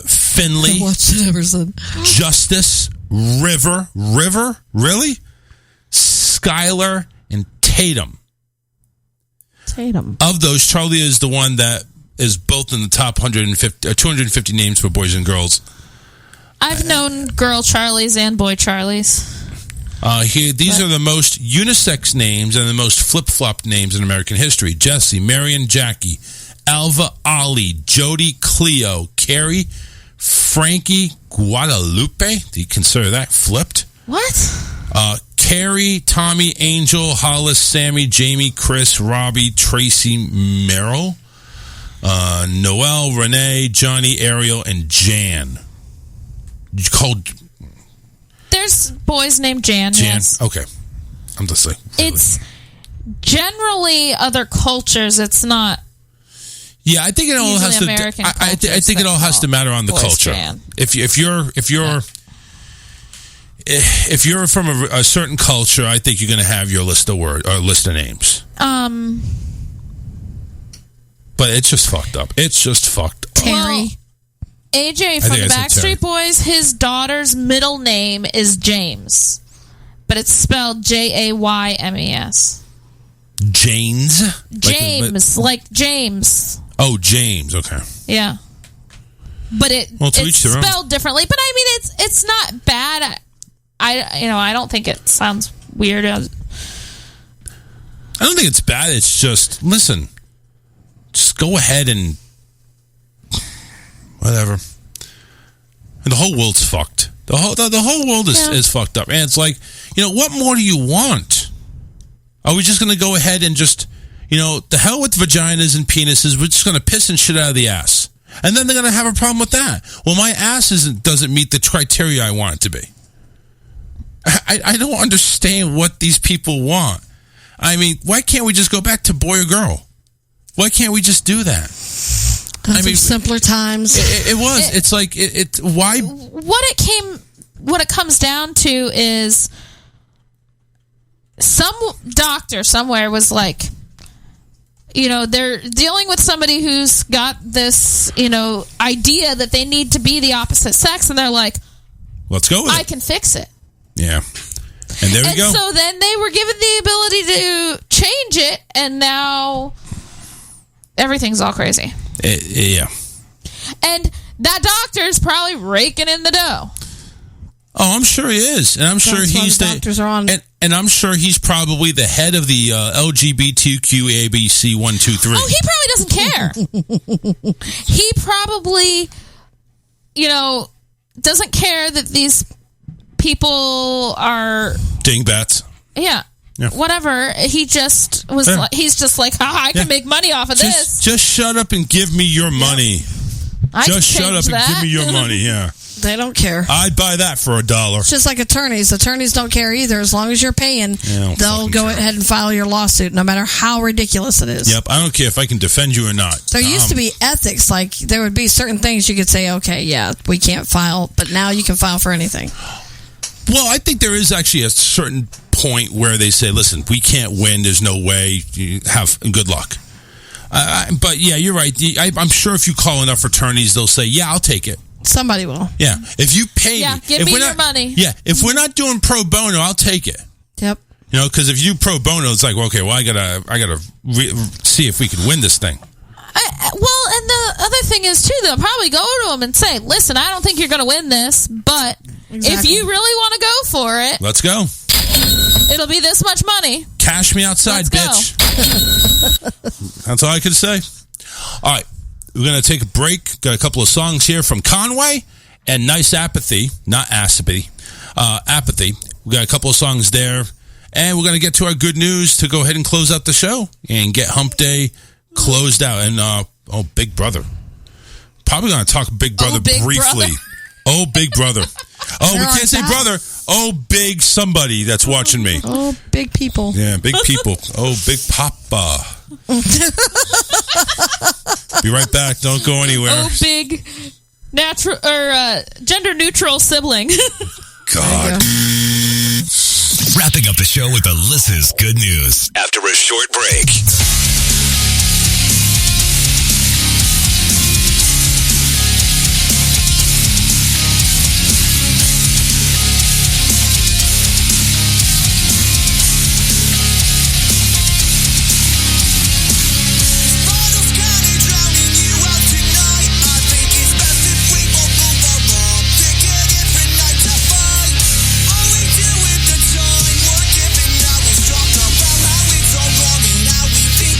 Finley. What's Emerson? Justice, River, really? Skylar, and Tatum. Of those, Charlie is the one that is both in the top 250 names for boys and girls. I've known girl Charlies and boy Charlies. These are the most unisex names and the most flip-flop names in American history. Jesse, Marion, Jackie, Alva, Ollie, Jody, Cleo, Carrie, Frankie, Guadalupe. Do you consider that flipped? What? Carrie, Tommy, Angel, Hollis, Sammy, Jamie, Chris, Robbie, Tracy, Merrill, Noel, Renee, Johnny, Ariel, and Jan. There's boys named Jan. Yes. Okay. I'm just like... Really. It's generally other cultures. It's not... Yeah, I think it all has to... I think it all has to matter on the culture. Jan. If you're from a certain culture, I think you're going to have your list of list of names. But it's just fucked up. Terry. Well, AJ from the Backstreet Boys, his daughter's middle name is James, but it's spelled Jaymes. James? James, like James. Oh, James. Okay. Yeah. But it's spelled differently. But I mean, it's not bad. I don't think it sounds weird. I don't think it's bad. It's just, listen, just go ahead and whatever. And the whole world's fucked. The whole world is fucked up. And it's like, what more do you want? Are we just going to go ahead and just, the hell with vaginas and penises, we're just going to piss and shit out of the ass. And then they're going to have a problem with that. Well, my ass doesn't meet the criteria I want it to be. I don't understand what these people want. I mean, why can't we just go back to boy or girl? Why can't we just do that? Simpler times. It was. It's like why? What it comes down to is some doctor somewhere was like, they're dealing with somebody who's got this, idea that they need to be the opposite sex, and they're like, let's go with it. I can fix it. Yeah. And there we go. So then they were given the ability to change it, and now everything's all crazy. Yeah. And that doctor is probably raking in the dough. Oh, I'm sure he is. And I'm sure he's the doctors are on. And I'm sure he's probably the head of the LGBTQABC123. Oh, he probably doesn't care. He probably, doesn't care that these people are dingbats. Yeah. Whatever. He just was. Yeah. He's just like, I can make money off of this. Just shut up and give me your money. Just shut up and give me your money. Yeah. They don't care. I'd buy that for $1. It's just like attorneys. Attorneys don't care either. As long as you're paying, they'll go ahead and file your lawsuit, no matter how ridiculous it is. Yep. I don't care if I can defend you or not. There used to be ethics. Like, there would be certain things you could say, okay, yeah, we can't file, but now you can file for anything. Well, I think there is actually a certain point where they say, listen, we can't win. There's no way. You have good luck. But yeah, you're right. I'm sure if you call enough attorneys, they'll say, yeah, I'll take it. Somebody will. Yeah. If you pay me. Give me your money. Yeah. If we're not doing pro bono, I'll take it. Yep. Because if you do pro bono, it's like, okay, well, I gotta see if we can win this thing. Well, and the other thing is, too, they'll probably go to them and say, listen, I don't think you're going to win this, but if you really want to go for it, let's go. It'll be this much money. Cash me outside, bitch. That's all I could say. All right. We're going to take a break. Got a couple of songs here from Conway and Nice Apathy. Not Apathy. Apathy. We got a couple of songs there. And we're going to get to our good news to go ahead and close out the show and get Hump Day closed out. And, Big Brother. Probably going to talk Big Brother briefly. Brother. Oh, Big Brother. Oh, we can't say brother. Oh, big somebody that's watching me. Oh, big people. Yeah, big people. Oh, Big Papa. Be right back. Don't go anywhere. Oh, big natural or gender neutral sibling. God. Wrapping up the show with Alyssa's good news after a short break. How we think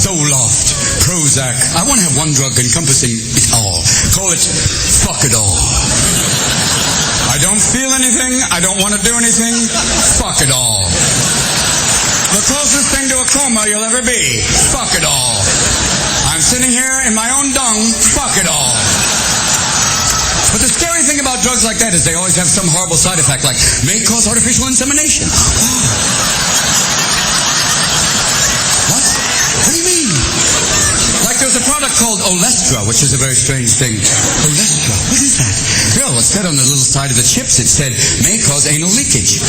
Zoloft, Prozac. I want to have one drug encompassing it all. Call it fuck it all. I don't feel anything. I don't want to do anything. Fuck it all. The closest thing to a coma you'll ever be. Fuck it all. I'm sitting here in my own dung. Fuck it all. But the scary thing about drugs like that is they always have some horrible side effect, like may cause artificial insemination. What? What do you mean? Like there's a product called Olestra, which is a very strange thing. Olestra? What is that? Bill, it said on the little side of the chips, it said may cause anal leakage.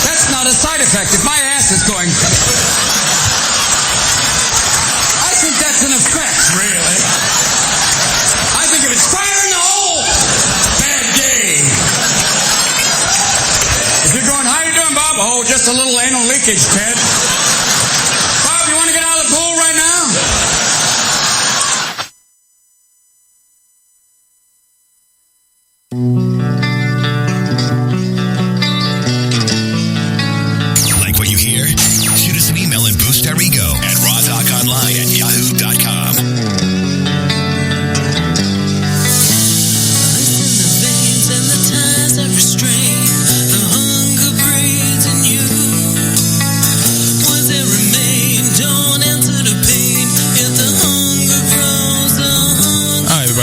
That's not a side effect. If my ass is going... I think that's an effect, really. I think if it's fire in the hole, bad day. If you're going, how you doing, Bob? Oh, just a little anal leakage, Ted. Bob, you want to get out of the pool right now? Like what you hear? Shoot us an email and boost our ego at rawtalkonline@yahoo.com.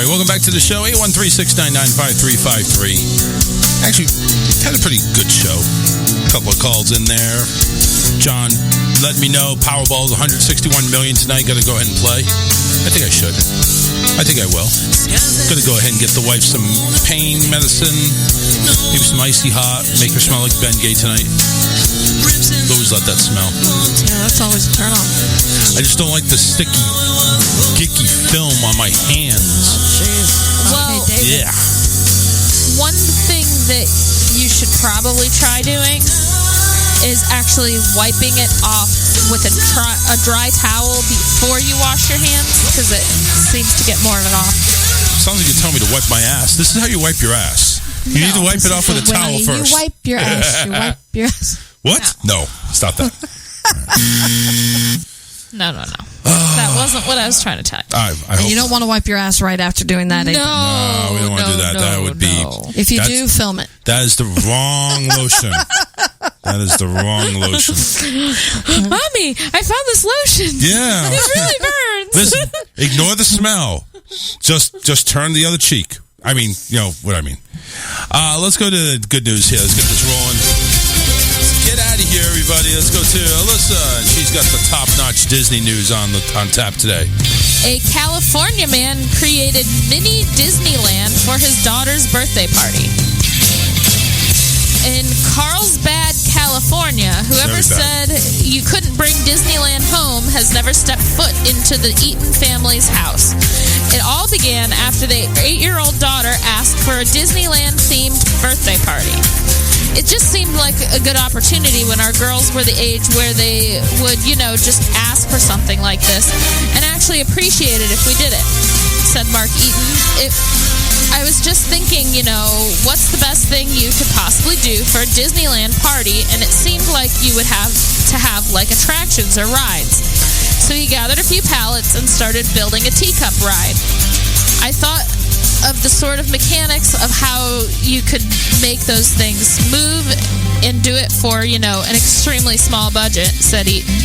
Welcome back to the show, 813-699-5353. Actually, had a pretty good show. A couple of calls in there. John let me know Powerball's $161 million tonight. Got to go ahead and play. I think I should. I think I will. Going to go ahead and get the wife some pain medicine, maybe some icy hot, make her smell like Ben Gay tonight. Always let that smell. Yeah, that's always a turn on. I just don't like the sticky, gicky film on my hands. Well, Yeah. one thing that you should probably try doing is actually wiping it off with a dry towel before you wash your hands, because it seems to get more of it off. Sounds like you're telling me to wipe my ass. This is how you wipe your ass. You need to wipe it off with a towel first. You wipe your ass. You wipe your ass. What? No. Stop that. No. That wasn't what I was trying to tell you. I And hope you don't want to wipe your ass right after doing that either. No, we don't want to do that. That would be... If you do, film it. That is the wrong lotion. That is the wrong lotion. Mommy, I found this lotion. Yeah. It really burns. Listen, ignore the smell. Just turn the other cheek. I mean, you know what I mean. Let's go to the good news here. Let's get this rolling. Get out of here, everybody. Let's go to Alyssa, and she's got the top-notch Disney news on tap today. A California man created mini Disneyland for his daughter's birthday party. In Carlsbad, California, whoever said you couldn't bring Disneyland home has never stepped foot into the Eaton family's house. It all began after the 8-year-old daughter asked for a Disneyland-themed birthday party. It just seemed like a good opportunity when our girls were the age where they would, just ask for something like this and actually appreciate it if we did it, said Mark Eaton. I was just thinking, what's the best thing you could possibly do for a Disneyland party? And it seemed like you would have to have like attractions or rides. So he gathered a few pallets and started building a teacup ride. I thought of the sort of mechanics of how you could make those things move and do it for, an extremely small budget, said Eaton.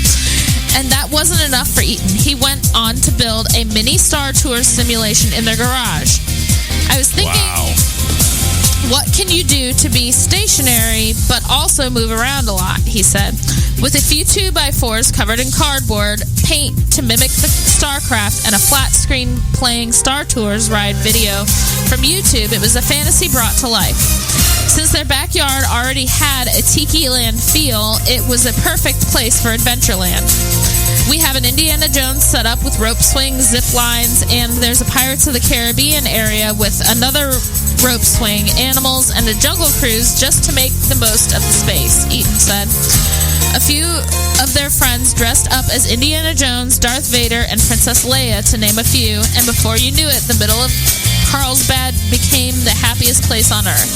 And that wasn't enough for Eaton. He went on to build a mini Star Tours simulation in their garage. I was thinking, what can you do to be stationary but also move around a lot, he said. With a few 2x4s covered in cardboard, paint to mimic the StarCraft, and a flat screen playing Star Tours ride video from YouTube, it was a fantasy brought to life. Since their backyard already had a Tiki Land feel, it was a perfect place for Adventureland. We have an Indiana Jones set up with rope swings, zip lines, and there's a Pirates of the Caribbean area with another rope swing, animals, and a jungle cruise just to make the most of the space, Eaton said. A few of their friends dressed up as Indiana Jones, Darth Vader, and Princess Leia, to name a few, and before you knew it, the middle of Carlsbad became the happiest place on Earth.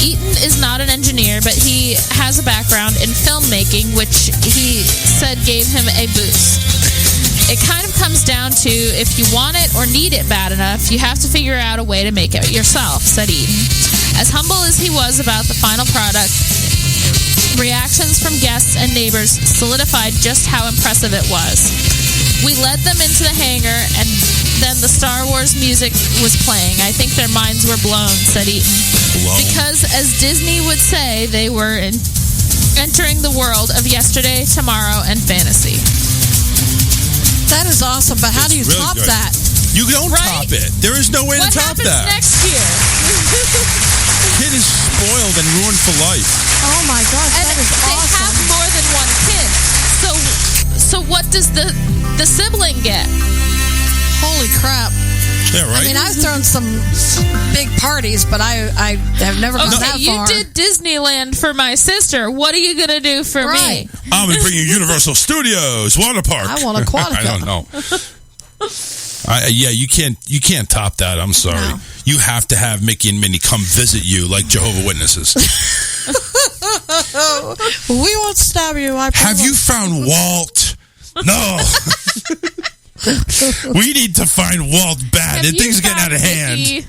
Eaton is not an engineer, but he has a background in filmmaking, which he said gave him a boost. It kind of comes down to if you want it or need it bad enough, you have to figure out a way to make it yourself, said Eaton. As humble as he was about the final product, reactions from guests and neighbors solidified just how impressive it was. We led them into the hangar, and then the Star Wars music was playing. I think their minds were blown, said Eaton. Because, as Disney would say, they were entering the world of yesterday, tomorrow, and fantasy. That is awesome, but how do you really top good. that? You don't top it. There is no way What to top happens that. next year? Kid is spoiled and ruined for life. Oh my gosh, And that is they awesome. have more than one kid. So what does the sibling get? Holy crap. Yeah, right? I mean, I've thrown some big parties, but I have never gone that you far. did Disneyland for my sister. What are you going to do for me? I'm going to bring you Universal Studios, water park. I want Aquatica. I don't know. You can't top that. I'm sorry. No. You have to have Mickey and Minnie come visit you like Jehovah's Witnesses. We won't stab you. I Have you found Walt? No. We need to find Walt bad. Have Things you getting out of hand.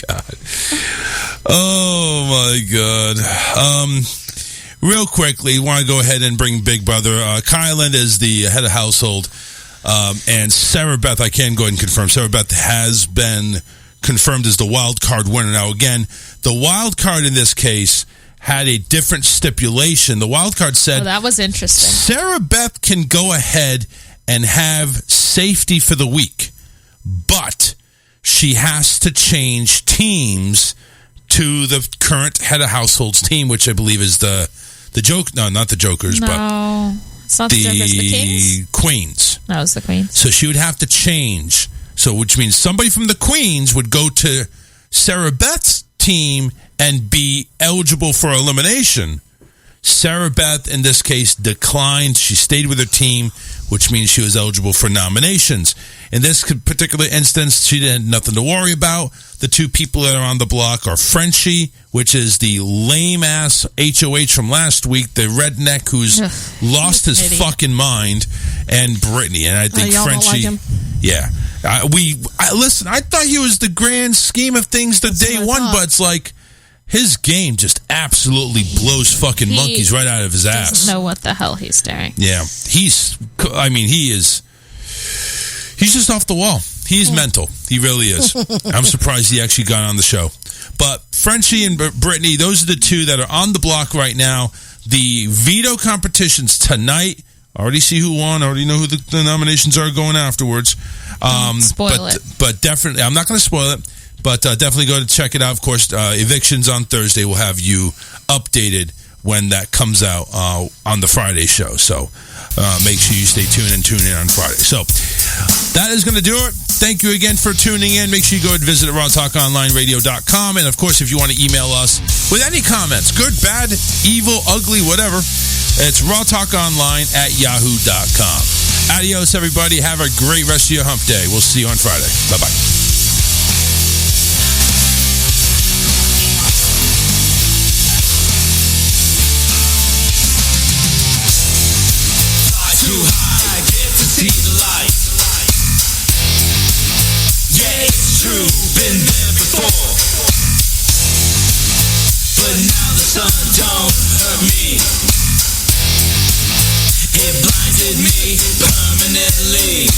God. Oh my God. Real quickly, want to go ahead and bring Big Brother. Kylan is the head of household, and Sarah Beth. I can go ahead and confirm. Sarah Beth has been confirmed as the wild card winner. Now, again, the wild card in this case had a different stipulation. The wild card said, that was interesting. Sarah Beth can go ahead and have safety for the week, but she has to change teams to the current head of household's team, which I believe is the joke. No, not the Jokers, No, it's not the Jokers, the Kings? Queens. That was the Queens. So she would have to change. So, which means somebody from the Queens would go to Sarah Beth's team and be eligible for elimination. Sarah Beth, in this case, declined. She stayed with her team, which means she was eligible for nominations. In this particular instance, she had nothing to worry about. The two people that are on the block are Frenchie, which is the lame-ass HOH from last week, the redneck who's lost his fucking mind, and Brittany. And I think y'all Frenchie... don't like him? Yeah. Listen, I thought he was the grand scheme of things the day one, but it's like... His game just absolutely blows fucking monkeys right out of his ass. Doesn't know what the hell he's doing. Yeah, he's just off the wall. He's mental. He really is. I'm surprised he actually got on the show. But Frenchie and Brittany, those are the two that are on the block right now. The veto competitions tonight. Already see who won. Already know who the nominations are going afterwards. Spoil it. But definitely, I'm not going to spoil it. But definitely go to check it out. Of course, evictions on Thursday. We'll have you updated when that comes out on the Friday show. So make sure you stay tuned and tune in on Friday. So that is going to do it. Thank you again for tuning in. Make sure you go and visit rawtalkonlineradio.com. And, of course, if you want to email us with any comments, good, bad, evil, ugly, whatever, it's rawtalkonline@yahoo.com. Adios, everybody. Have a great rest of your hump day. We'll see you on Friday. Bye-bye. Too high, get to see the light. Yeah, it's true, been there before. But now the sun don't hurt me. It blinded me permanently.